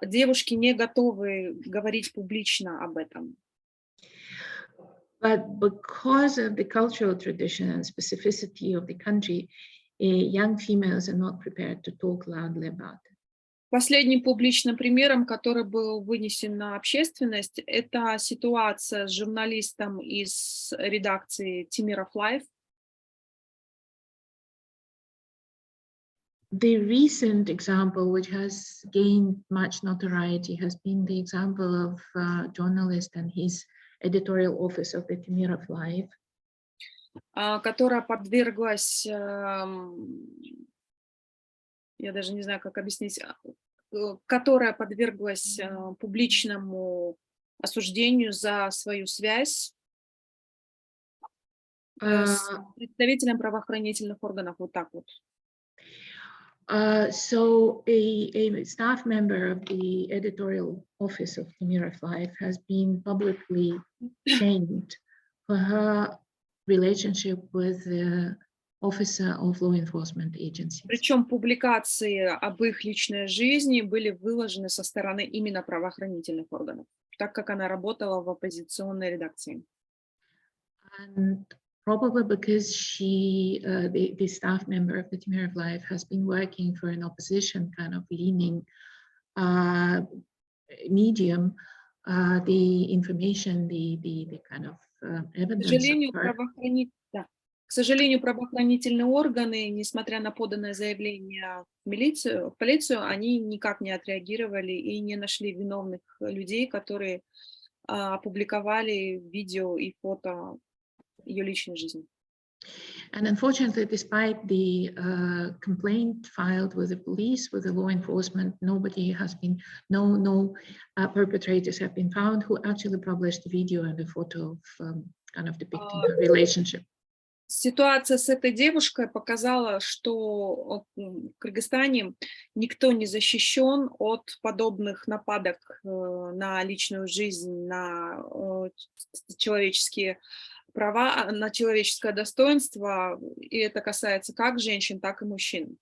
девушки не готовы говорить публично об этом. But because of the cultural tradition and specificity of the country, young females are not prepared to talk loudly about it. Последним публичным примером, который был вынесен на общественность, это ситуация с журналистом из редакции Timir Life. The recent example, which has gained much notoriety, has been the example of a journalist and his editorial office of the Timir Life. Которая подверглась, я даже не знаю, как объяснить, которая подверглась публичному осуждению за свою связь с представителем правоохранительных органов, вот так вот. So a staff member of the editorial office of Timir Life has been publicly shamed for her relationship with the officer of law enforcement agencies. Причем публикации об их личной жизни были выложены со стороны именно правоохранительных органов. так как она работала в оппозиционной редакции. And probably because she, the staff member of the Timor of Life, has been working for an opposition kind of leaning medium, the information, the kind of evidence of her. К сожалению, правоохранительные органы, несмотря на поданное заявление в полицию, они никак не отреагировали и не нашли виновных людей, которые опубликовали видео и фото ее личной жизни. And unfortunately, despite the complaint filed with the police, with the law enforcement, nobody has been, no perpetrators have been found who actually published the video and the photo of kind of depicting her relationship. Ситуация с этой девушкой показала, что в Кыргызстане никто не защищен от подобных нападок на личную жизнь, на человеческие права, на человеческое достоинство, и это касается как женщин, так и мужчин.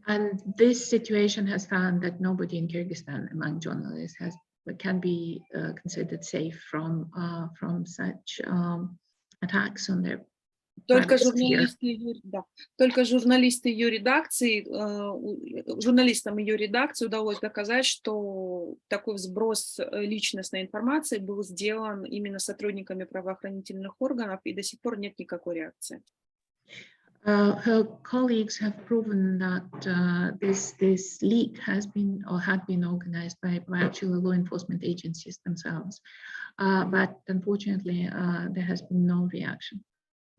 And this situation has found that nobody in Kyrgyzstan among journalists can be considered safe from such attacks on their Только журналисты ее редакции, журналистам ее редакции удалось доказать, что такой взброс личностной информации был сделан именно сотрудниками правоохранительных органов, и до сих пор нет никакой реакции. Her colleagues have proven that this leak has been or had been organized by actual law enforcement agencies themselves, but unfortunately there has been no reaction.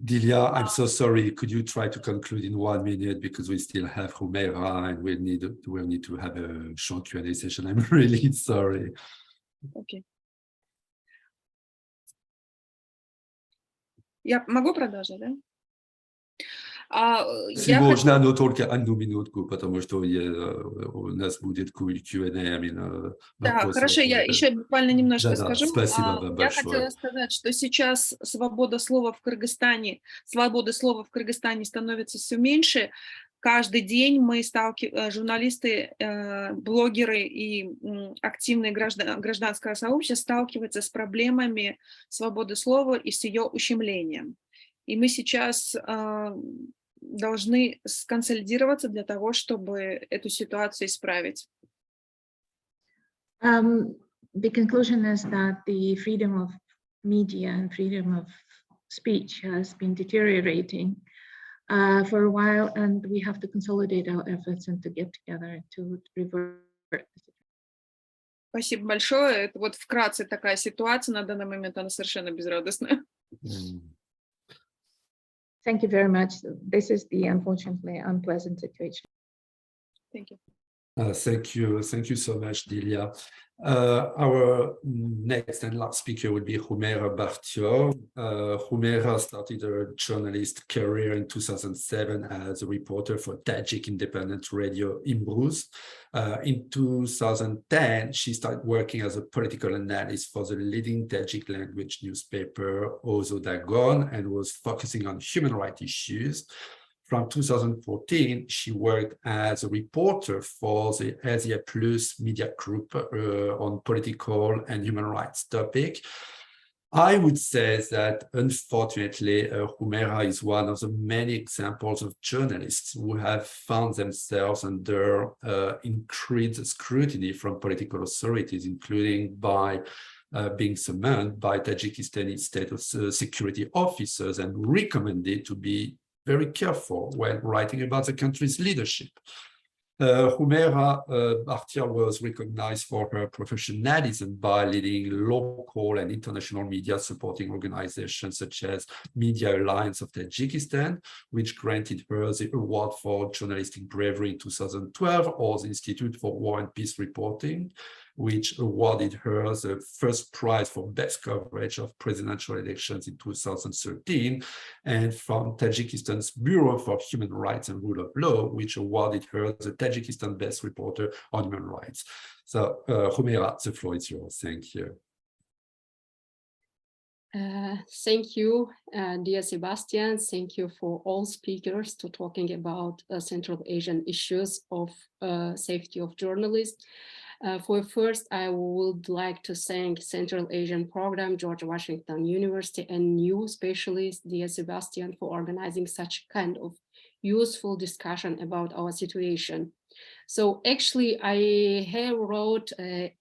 Dilia, I'm so sorry. Could you try to conclude in 1 minute, because we still have Humeira and we'll need to have a short Q&A session. I'm really sorry. Okay. Я могу продолжить, да? Если можно, но только 1 минутку, потому что у нас будет Q&A. Да, хорошо, я еще буквально немножко скажу. Спасибо вам большое. Я хотела сказать, что сейчас свобода слова в Кыргызстане становится все меньше. Каждый день мы журналисты, блогеры и активное гражданское сообщество сталкиваются с проблемами свободы слова и с ее ущемлением. И мы сейчас должны сконсолидироваться для того, чтобы эту ситуацию исправить. The conclusion is that the freedom of media and freedom of speech has been deteriorating for a while, and we have to consolidate our efforts and to get together to revert the situation. Спасибо большое. Это вот вкратце такая ситуация на данный момент, она совершенно безрадостная. Thank you very much. This is the unfortunately unpleasant situation. Thank you. Thank you so much, Dilia. Our next and last speaker will be Humeira Bartior. Humeira started her journalist career in 2007 as a reporter for Tajik independent radio Imbruz. In 2010, she started working as a political analyst for the leading Tajik language newspaper Ozo Dagon and was focusing on human rights issues. From 2014, she worked as a reporter for the Asia Plus media group on political and human rights topic. I would say that, unfortunately, Humeira is one of the many examples of journalists who have found themselves under increased scrutiny from political authorities, including by being summoned by Tajikistani state security officers and recommended to be very careful when writing about the country's leadership. Humeira Bartior was recognized for her professionalism by leading local and international media supporting organizations such as Media Alliance of Tajikistan, which granted her the Award for Journalistic Bravery in 2012, or the Institute for War and Peace Reporting, which awarded her the first prize for best coverage of presidential elections in 2013, and from Tajikistan's Bureau for Human Rights and Rule of Law, which awarded her the Tajikistan Best Reporter on Human Rights. So, Humeira, the floor is yours. Thank you. Thank you, dear Sebastian. Thank you for all speakers to talking about Central Asian issues of safety of journalists. For first, I would like to thank Central Asian Program, George Washington University, and you specialist, dear Sebastian, for organizing such kind of useful discussion about our situation. So actually, I have wrote a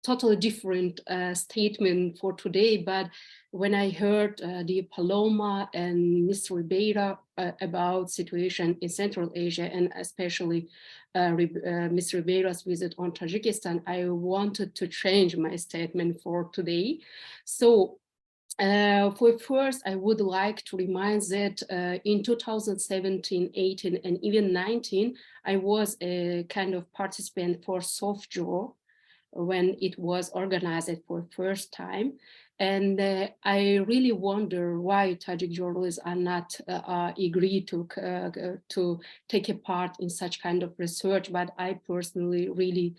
totally different statement for today, but when I heard dear Paloma and Mr. Ribeira about situation in Central Asia, and especially Mr. Ribeira's visit on Tajikistan, I wanted to change my statement for today. So for first, I would like to remind that in 2017, 18, and even 19, I was a kind of participant for SoftJaw when it was organized for the first time. And I really wonder why Tajik journalists are not agree to take a part in such kind of research. But I personally really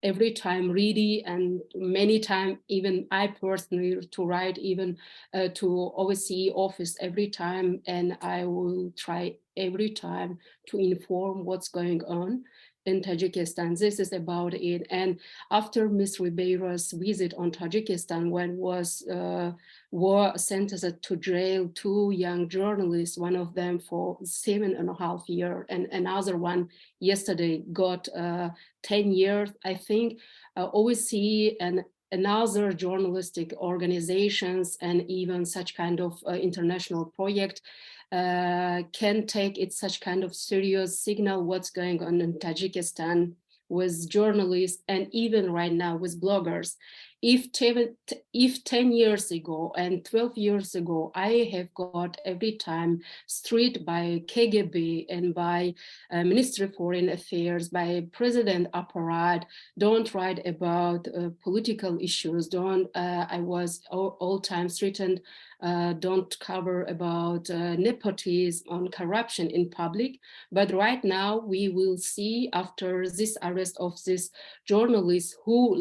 every time ready, and many times even I personally to write even to OSCE office every time, and I will try every time to inform what's going on in Tajikistan. This is about it. And after Ms. Ribeira's visit on Tajikistan, when was sentenced to jail 2 young journalists, one of them for 7.5 years, and another one yesterday got 10 years, I think. OSCE and another journalistic organizations and even such kind of international project can take it such kind of serious signal what's going on in Tajikistan with journalists, and even right now with bloggers. If 10 years ago and 12 years ago, I have got every time street by KGB and by Ministry of Foreign Affairs, by President Apparat, don't write about political issues, I was all times threatened, don't cover about nepotism on corruption in public. But right now we will see, after this arrest of this journalists who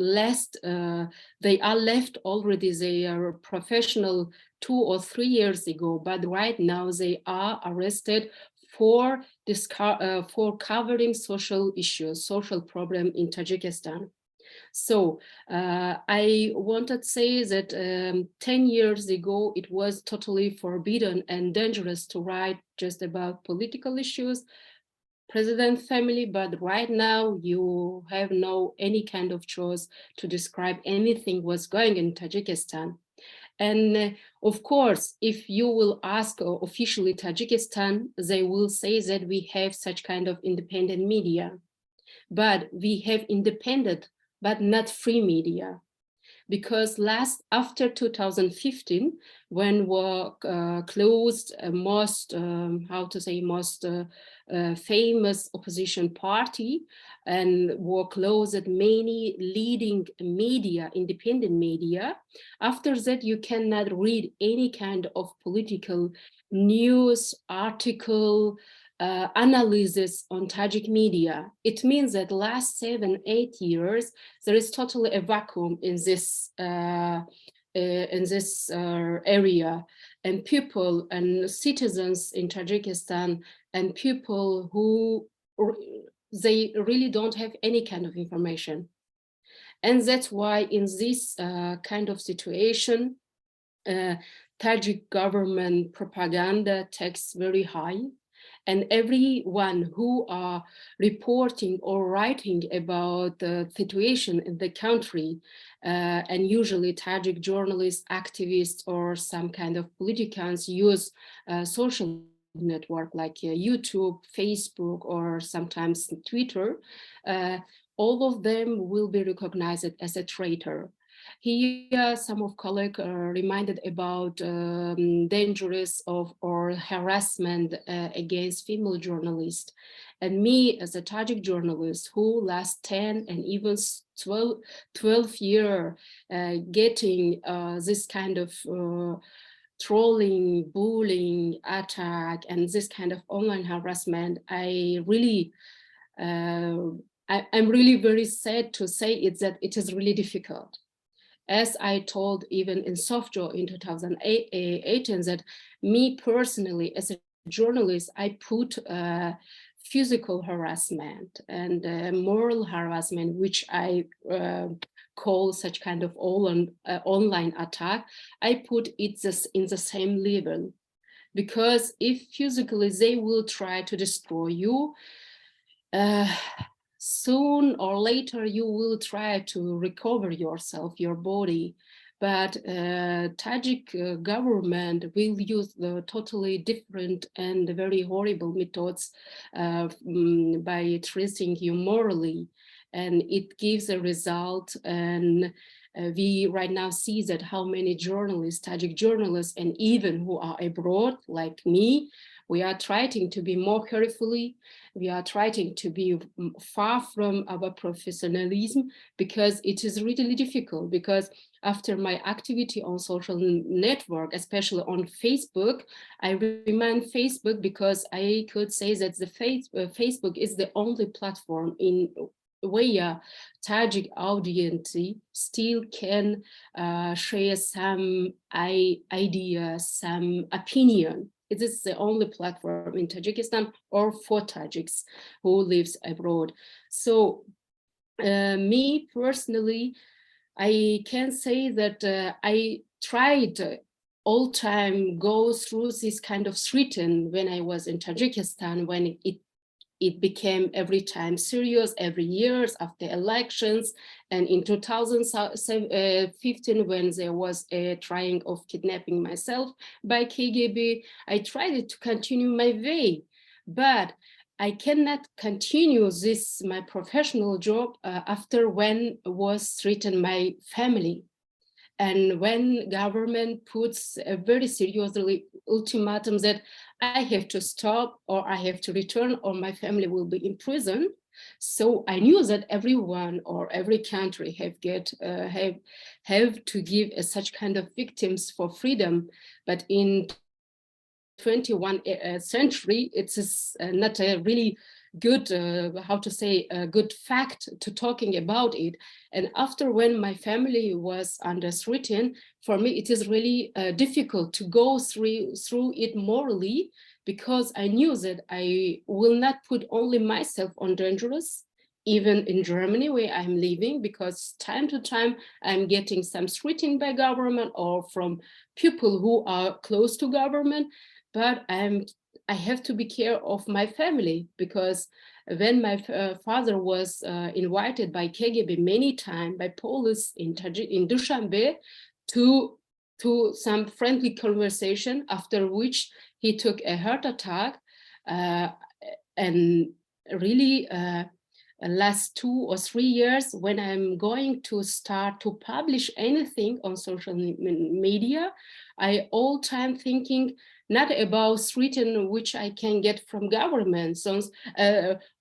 they are left already their professional 2 or 3 years ago, but right now they are arrested for covering social issues, social problem in Tajikistan. So I wanted to say that 10 years ago, it was totally forbidden and dangerous to write just about political issues, president family, but right now you have no any kind of choice to describe anything what's going in Tajikistan. And of course, if you will ask officially Tajikistan, they will say that we have such kind of independent media, but we have independent but not free media. Because after 2015, when were closed most famous opposition party, and were closed many leading media, independent media, after that you cannot read any kind of political news, article, analysis on Tajik media. It means that last 7-8 years, there is totally a vacuum in this area, and people and citizens in Tajikistan and people who they really don't have any kind of information. And that's why in this kind of situation, Tajik government propaganda takes very high. And everyone who are reporting or writing about the situation in the country, and usually Tajik journalists, activists, or some kind of politicians use social network like YouTube, Facebook, or sometimes Twitter, all of them will be recognized as a traitor. Here, some of colleagues reminded about dangerous or harassment against female journalists. And me as a Tajik journalist who last 10 and even 12 years getting this kind of trolling, bullying, attack, and this kind of online harassment, I'm really very sad to say that it is really difficult. As I told even in SoftJaw in 2018, that me personally as a journalist, I put physical harassment and moral harassment, which I call such kind of online attack, I put it in the same level. Because if physically they will try to destroy you, soon or later you will try to recover yourself, your body. But Tajik government will use the totally different and very horrible methods by treating you morally. And it gives a result. And we right now see that how many journalists, Tajik journalists, and even who are abroad, like me, we are trying to be more carefully. We are trying to be far from our professionalism, because it is really difficult. Because after my activity on social network, especially on Facebook, I remain Facebook because I could say that the Facebook is the only platform in where Tajik audience still can share some ideas, some opinion. It is the only platform in Tajikistan or for Tajiks who lives abroad. So me personally, I can say that I tried all time go through this kind of threaten when I was in Tajikistan, when it became every time serious, every year after elections. And in 2015, when there was a trying of kidnapping myself by KGB, I tried to continue my way, but I cannot continue this, my professional job, after when was threatened my family. And when government puts a very serious ultimatum that I have to stop or I have to return or my family will be in prison. So I knew that everyone or every country have to give such kind of victims for freedom. But in 21st century, it is not a really good, how to say, a good fact to talking about it. And after when my family was under threatened, for me, it is really difficult to go through it morally, because I knew that I will not put only myself on dangerous, even in Germany where I'm living, because time to time I'm getting some threatened by government or from people who are close to government. But I have to be care of my family, because when my father was invited by KGB many times by police in Dushanbe to some friendly conversation, after which he took a heart attack, and really last 2 or 3 years, when I'm going to start to publish anything on social media, I all time thinking not about threaten which I can get from government,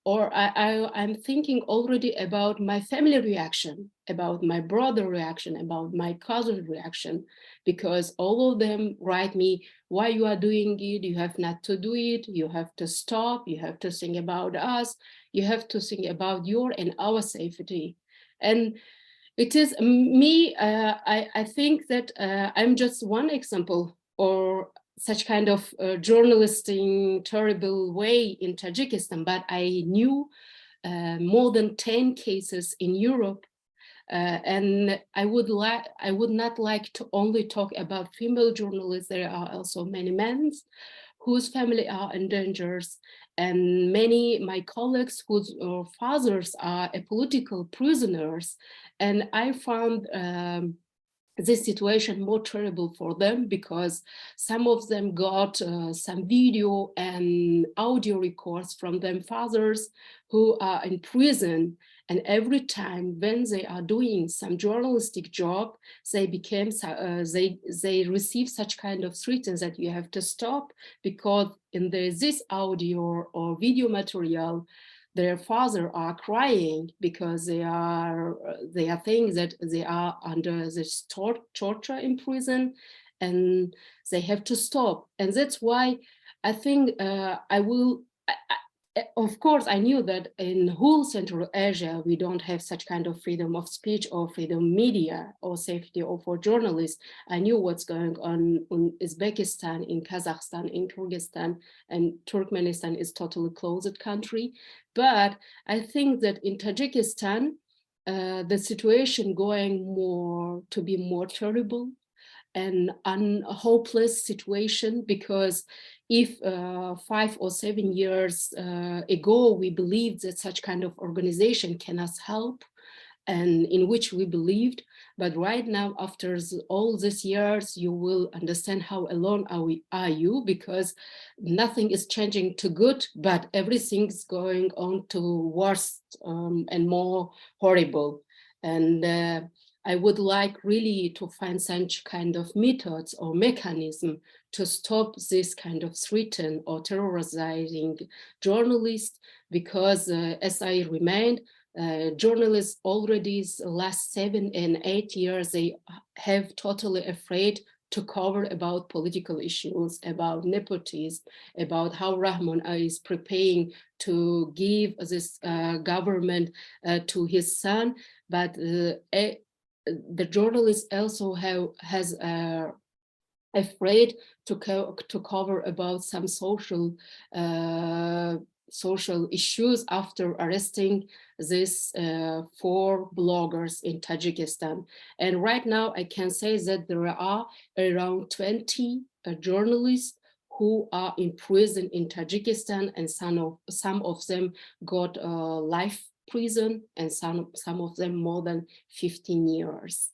or I'm thinking already about my family reaction, about my brother reaction, about my cousin reaction, because all of them write me, why you are doing it, you have not to do it, you have to stop, you have to think about us, you have to think about your and our safety. And it is me, I think that I'm just one example, or such kind of journalistic terrible way in Tajikistan, but I knew more than 10 cases in Europe. And I would not like to only talk about female journalists. There are also many men whose family are in danger, and many my colleagues whose fathers are political prisoners. And I found this situation more terrible for them, because some of them got some video and audio records from their fathers who are in prison. And every time when they are doing some journalistic job, they they receive such kind of threats that you have to stop, because in this audio or video material, their father are crying because they are thinking that they are under this torture in prison, and they have to stop. And that's why I think of course, I knew that in whole Central Asia, we don't have such kind of freedom of speech or freedom media or safety or for journalists. I knew what's going on in Uzbekistan, in Kazakhstan, in Kyrgyzstan, and Turkmenistan is totally closed country. But I think that in Tajikistan, the situation going to be more terrible and a hopeless situation, because if 5 or 7 years ago we believed that such kind of organization can us help, and in which we believed, but right now after all these years you will understand how alone are you, because nothing is changing to good, but everything's going on to worse and more horrible. And I would like really to find such kind of methods or mechanism to stop this kind of threaten or terrorizing journalists, because as I remind, journalists already last 7 and 8 years, they have totally afraid to cover about political issues, about nepotism, about how Rahman is preparing to give this government to his son, but the journalist also has afraid to cover about some social issues after arresting these 4 bloggers in Tajikistan. And right now I can say that there are around 20 journalists who are in prison in Tajikistan, and some of them got life prison, and some of them more than 15 years.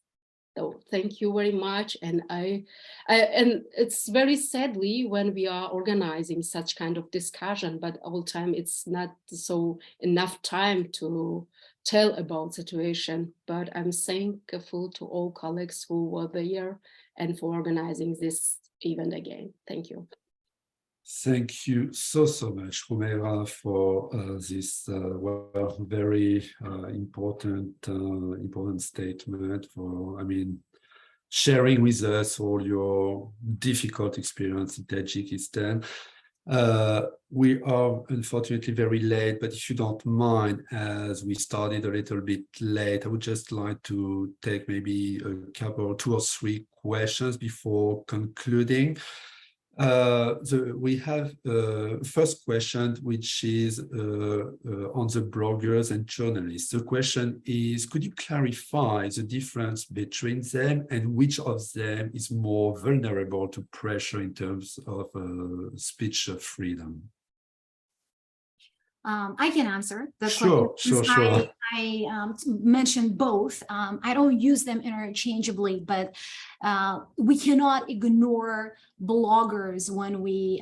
So thank you very much. And and it's very sadly when we are organizing such kind of discussion, but all time it's not so enough time to tell about situation. But I'm thankful to all colleagues who were there and for organizing this event again. Thank you. Thank you so much, Humaira, for this very important statement, for, I mean, sharing with us all your difficult experience in Tajikistan. We are unfortunately very late, but if you don't mind, as we started a little bit late, I would just like to take maybe a couple, 2 or 3 questions before concluding. We have first question, which is on the bloggers and journalists. The question is, could you clarify the difference between them and which of them is more vulnerable to pressure in terms of speech freedom? I can answer the question. Sure. I mentioned both. I don't use them interchangeably, but we cannot ignore bloggers when we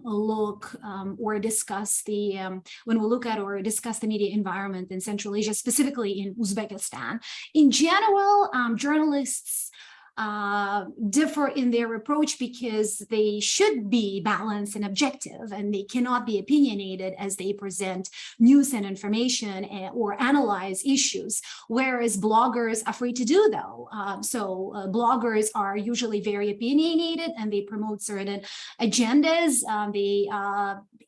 look or discuss when we look at or discuss the media environment in Central Asia, specifically in Uzbekistan. In general, journalists differ in their approach because they should be balanced and objective, and they cannot be opinionated as they present news and information or analyze issues, whereas bloggers are free to do though. Bloggers are usually very opinionated and they promote certain agendas.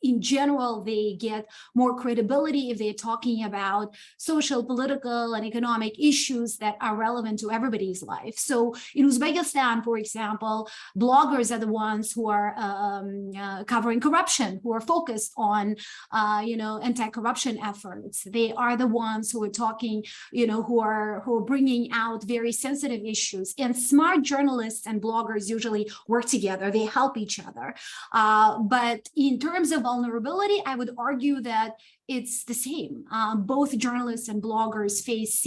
In general, they get more credibility if they're talking about social, political, and economic issues that are relevant to everybody's life. So in Uzbekistan, for example, bloggers are the ones who are covering corruption, who are focused on, anti-corruption efforts. They are the ones who are talking, who are bringing out very sensitive issues. And smart journalists and bloggers usually work together. They help each other. But in terms of vulnerability, I would argue that it's the same. Both journalists and bloggers face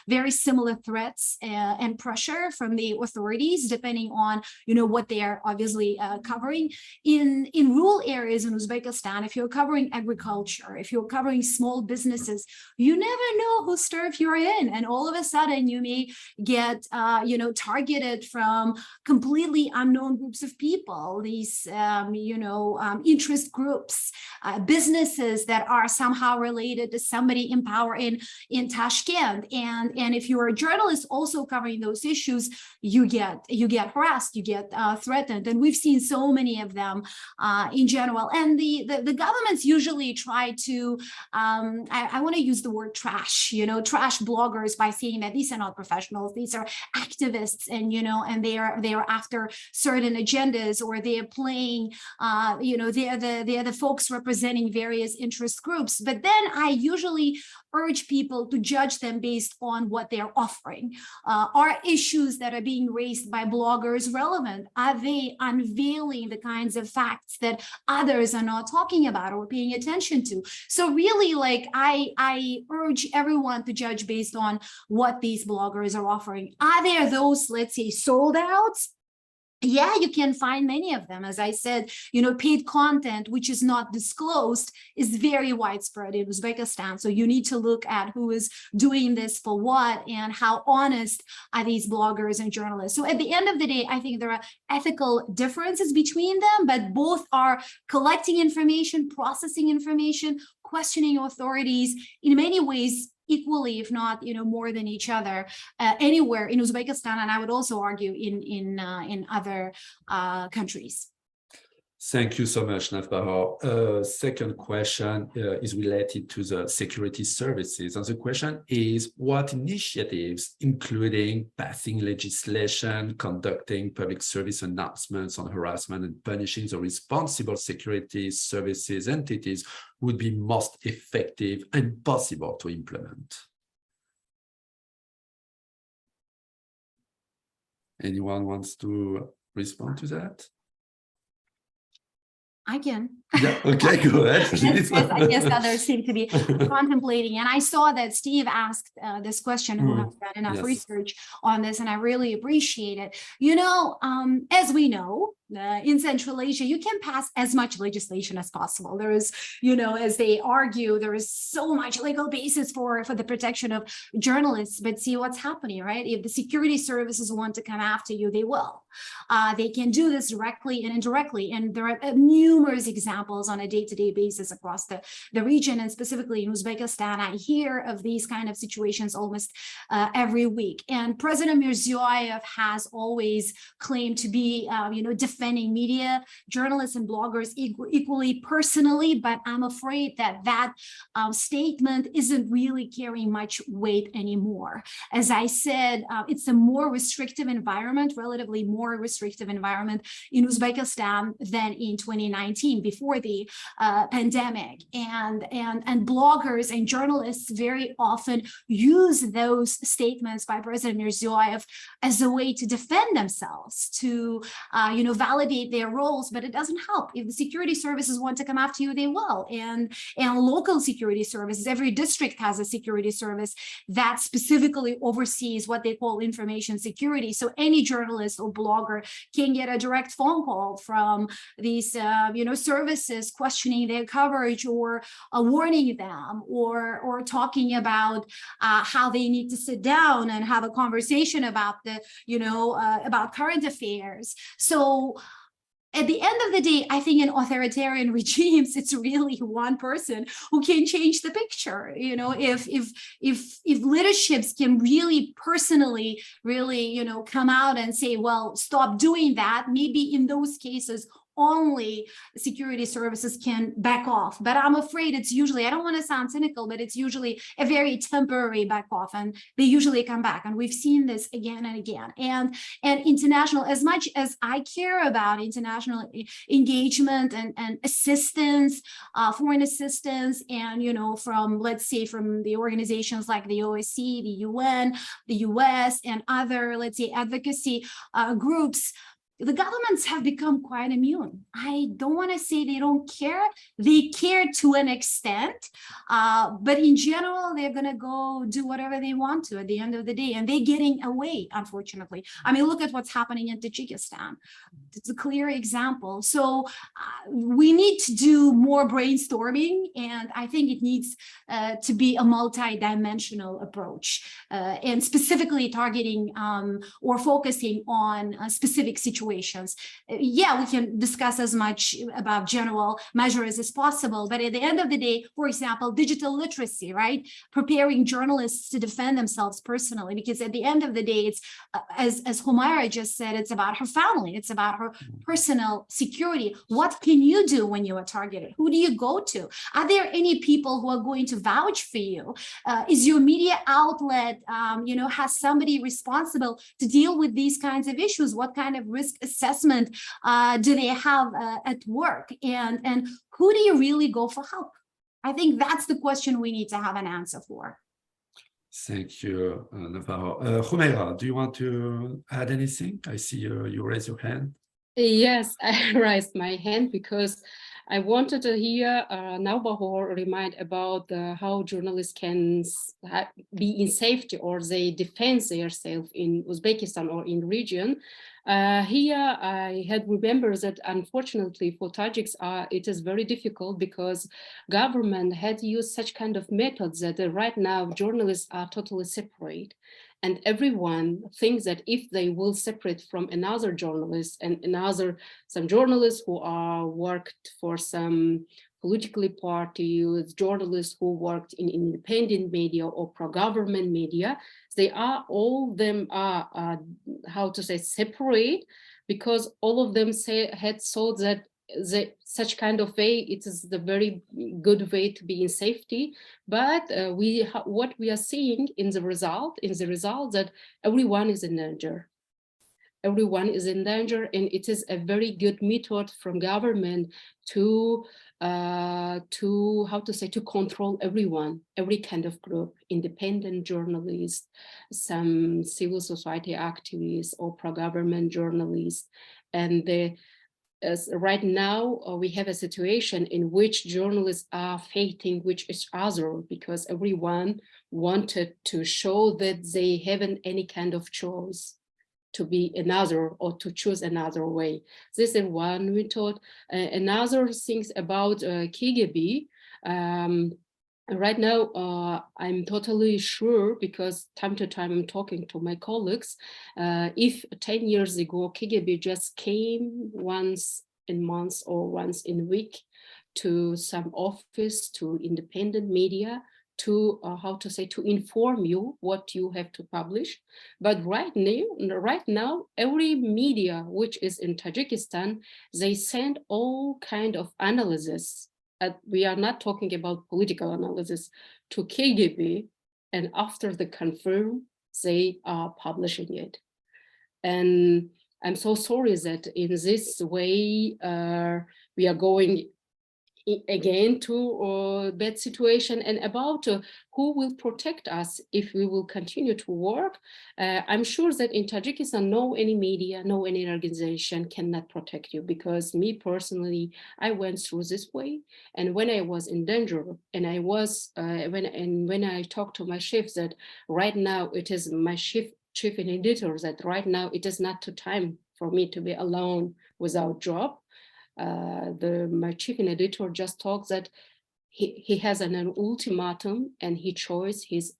very similar threats and pressure from the authorities, depending on what they are obviously covering. In rural areas in Uzbekistan, if you're covering agriculture, if you're covering small businesses, you never know whose turf you're in, and all of a sudden you may get targeted from completely unknown groups of people. These interest groups, businesses that are somehow related to somebody in power in Tashkent. And if you're a journalist also covering those issues, you get harassed, you get threatened. And we've seen so many of them in general. And the governments usually try to, I want to use the word trash, trash bloggers by saying that these are not professionals, these are activists, and and they are after certain agendas, or they are playing, they're the folks representing various interest groups. But then I usually urge people to judge them based on what they're offering. Are issues that are being raised by bloggers relevant? Are they unveiling the kinds of facts that others are not talking about or paying attention to? So really, like, I urge everyone to judge based on what these bloggers are offering. Are there those, let's say, sold outs? Yeah, you can find many of them. As I said, paid content, which is not disclosed, is very widespread in Uzbekistan. So you need to look at who is doing this for what and how honest are these bloggers and journalists. So at the end of the day, I think there are ethical differences between them, but both are collecting information, processing information, questioning authorities in many ways equally, if not, more than each other, anywhere in Uzbekistan, and I would also argue in other countries. Thank you so much, Navbahar. Second question is related to the security services. And the question is, what initiatives, including passing legislation, conducting public service announcements on harassment, and punishing the responsible security services entities, would be most effective and possible to implement? Anyone wants to respond to that? I can. Yeah, okay, go ahead. I guess others seem to be contemplating. And I saw that Steve asked this question, who has done enough research on this, and I really appreciate it. As we know, in Central Asia, you can pass as much legislation as possible. There is, as they argue, there is so much legal basis for the protection of journalists. But see what's happening, right? If the security services want to come after you, they will. They can do this directly and indirectly. And there are numerous examples on a day-to-day basis across the region, and specifically in Uzbekistan. I hear of these kind of situations almost every week. And President Mirziyoyev has always claimed to be, defending media, journalists, and bloggers equally personally, but I'm afraid that statement isn't really carrying much weight anymore. As I said, it's a more restrictive environment, relatively more restrictive environment in Uzbekistan than in 2019, before the pandemic. And bloggers and journalists very often use those statements by President Mirziyoyev as a way to defend themselves, to validate their roles, but it doesn't help. If the security services want to come after you, they will. And local security services, every district has a security service that specifically oversees what they call information security. So any journalist or blogger can get a direct phone call from these services questioning their coverage, or warning them, or talking about how they need to sit down and have a conversation about about current affairs. So at the end of the day, I think in authoritarian regimes, it's really one person who can change the picture. If leaderships can really personally, come out and say, well, stop doing that, maybe in those cases, only security services can back off. But I'm afraid it's usually, I don't want to sound cynical, but it's usually a very temporary back off, and they usually come back. And we've seen this again and again. And international, as much as I care about international engagement and assistance, foreign assistance, and, from, let's say, from the organizations like the OSCE, the UN, the US, and other, let's say, advocacy groups, the governments have become quite immune. I don't want to say they don't care. They care to an extent, but in general, they're going to go do whatever they want to at the end of the day, and they're getting away, unfortunately. I mean, look at what's happening in Tajikistan. It's a clear example. So we need to do more brainstorming, and I think it needs to be a multi-dimensional approach, and specifically targeting or focusing on specific situations situations. Yeah, we can discuss as much about general measures as possible, but at the end of the day, for example, digital literacy, right? Preparing journalists to defend themselves personally, because at the end of the day, it's as Humaira just said, it's about her family, it's about her personal security. What can you do when you are targeted? Who do you go to? Are there any people who are going to vouch for you? Is your media outlet, has somebody responsible to deal with these kinds of issues? What kind of risk assessment do they have at work? And who do you really go for help? I think that's the question we need to have an answer for. Thank you, Navarro. Humaira, do you want to add anything? I see you raise your hand. Yes, I raised my hand because I wanted to hear Navarro remind about how journalists can be in safety or they defend themselves in Uzbekistan or in region. Here I had remembered that unfortunately for Tajiks, it is very difficult because government had used such kind of methods that right now journalists are totally separate. And everyone thinks that if they will separate from another journalist and some journalists who are worked for some political party, with journalists who worked in independent media or pro-government media, they are all them are how to say separate, because all of them had thought that such kind of way it is the very good way to be in safety. But what we are seeing in the result that everyone is in danger. Everyone is in danger, and it is a very good method from government to control everyone, every kind of group, independent journalists, some civil society activists or pro-government journalists. And right now we have a situation in which journalists are fighting with each other because everyone wanted to show that they haven't any kind of choice to be another or to choose another way. This is one method. Another things about KGB. Right now, I'm totally sure, because time to time I'm talking to my colleagues, if 10 years ago KGB just came once in months or once in a week to some office, to independent media, to to inform you what you have to publish. But right now, every media which is in Tajikistan, they send all kind of analysis. We are not talking about political analysis to KGB, and after the confirm, they are publishing it. And I'm so sorry that in this way we are going again to bad situation. And about who will protect us if we will continue to work, I'm sure that in Tajikistan, no any media, no any organization cannot protect you, because me personally, I went through this way. And when I was in danger, and I was when I talked to my chief that right now it is my chief editor that right now it is not the time for me to be alone without job. My chief editor just talks that he has an ultimatum and he chose his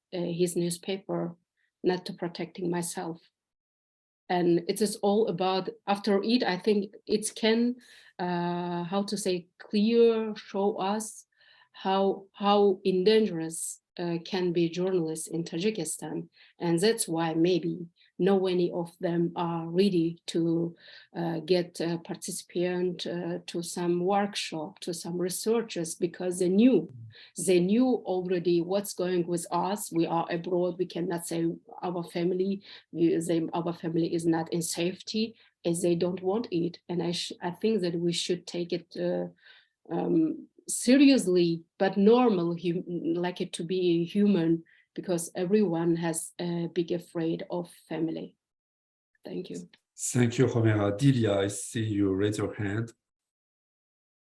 newspaper not to protecting myself. And it is all about, after it, I think it can, clear show us how dangerous can be journalists in Tajikistan. And that's why maybe no any of them are ready to get a participant to some workshop, to some researchers, because they knew already what's going with us. We are abroad. We cannot say our family is not in safety, as they don't want it. And I think that we should take it seriously, but normal, like it to be human, because everyone has a big afraid of family. Thank you. Thank you, Humaira. Delia, I see you raise your hand.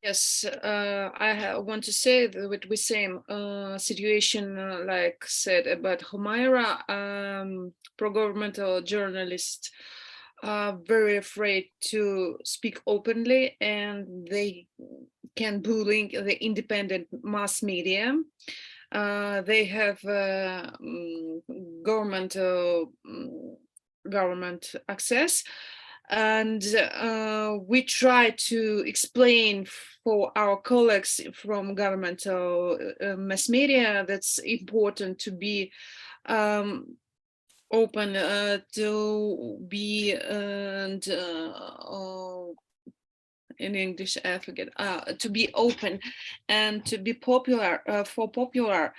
Yes, I want to say that with the same situation, like said about Humaira, pro-governmental journalists are very afraid to speak openly, and they can bullying the independent mass media. They have government access, And we try to explain for our colleagues from governmental mass media that's important to be open, to be and in English, I forget, to be open and to be popular. For popular,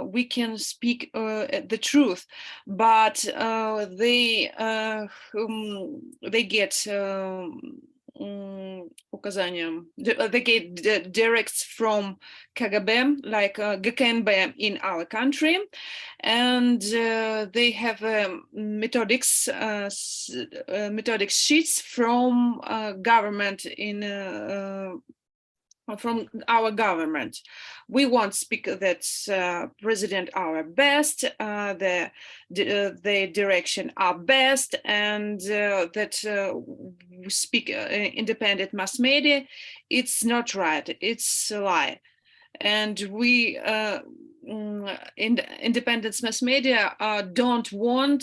we can speak the truth, but they get указания. They get directs from KGB, like GKNB in our country, and they have methodics sheets from government in from our government. We want to speak that president our best, the direction are best, and that we speak independent mass media. It's not right. It's a lie. And we independent mass media don't want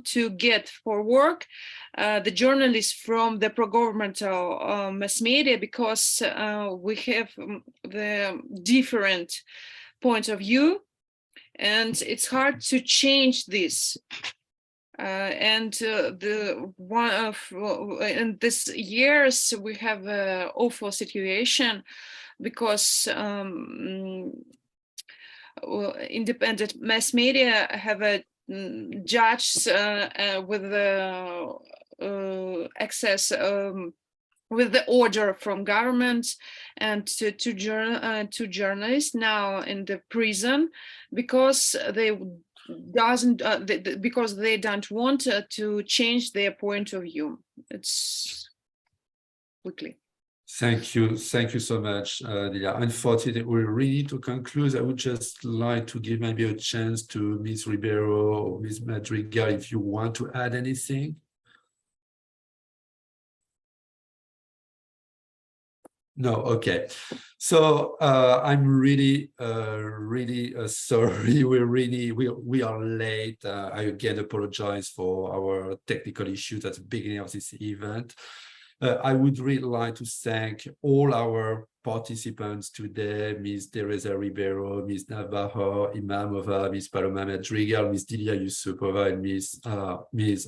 to get for work the journalists from the pro-governmental mass media, because we have the different point of view, and it's hard to change this. And the one of in this years we have an awful situation, because independent mass media have a judge with the access with the order from government, and two journalists now in the prison because they don't want to change their point of view. It's quickly. Thank you so much, Lilia. Unfortunately, we really need to conclude. I would just like to give maybe a chance to Ms. Ribeiro or Ms. Madrigal if you want to add anything. No, okay. So I'm really sorry. We are late. I again apologize for our technical issues at the beginning of this event. I would really like to thank all our participants today, Ms. Teresa Ribeiro, Ms. Navarro Imamova, Ms. Paloma Madrigal, Ms. Dilia Yusupova, and Ms.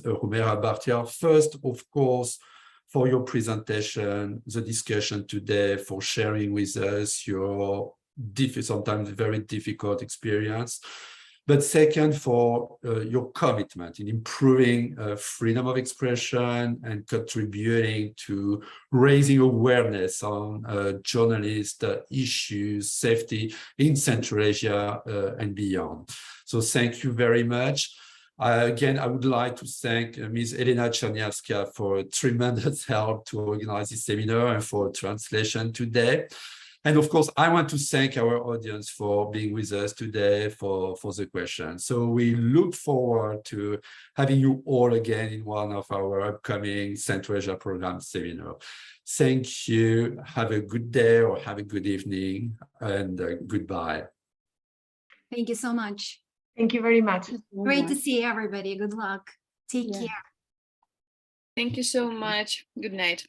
Humera Bartia. First, of course, for your presentation, the discussion today, for sharing with us your sometimes very difficult experience. But second, for your commitment in improving freedom of expression and contributing to raising awareness on journalist issues, safety in Central Asia and beyond. So thank you very much. Again, I would like to thank Ms. Elena Czerniawska for tremendous help to organize this seminar and for translation today. And of course, I want to thank our audience for being with us today for the questions. So we look forward to having you all again in one of our upcoming Central Asia Program seminar. Thank you. Have a good day or have a good evening, and goodbye. Thank you so much. Thank you very much. Great to see everybody. Good luck. Take care. Thank you so much. Good night.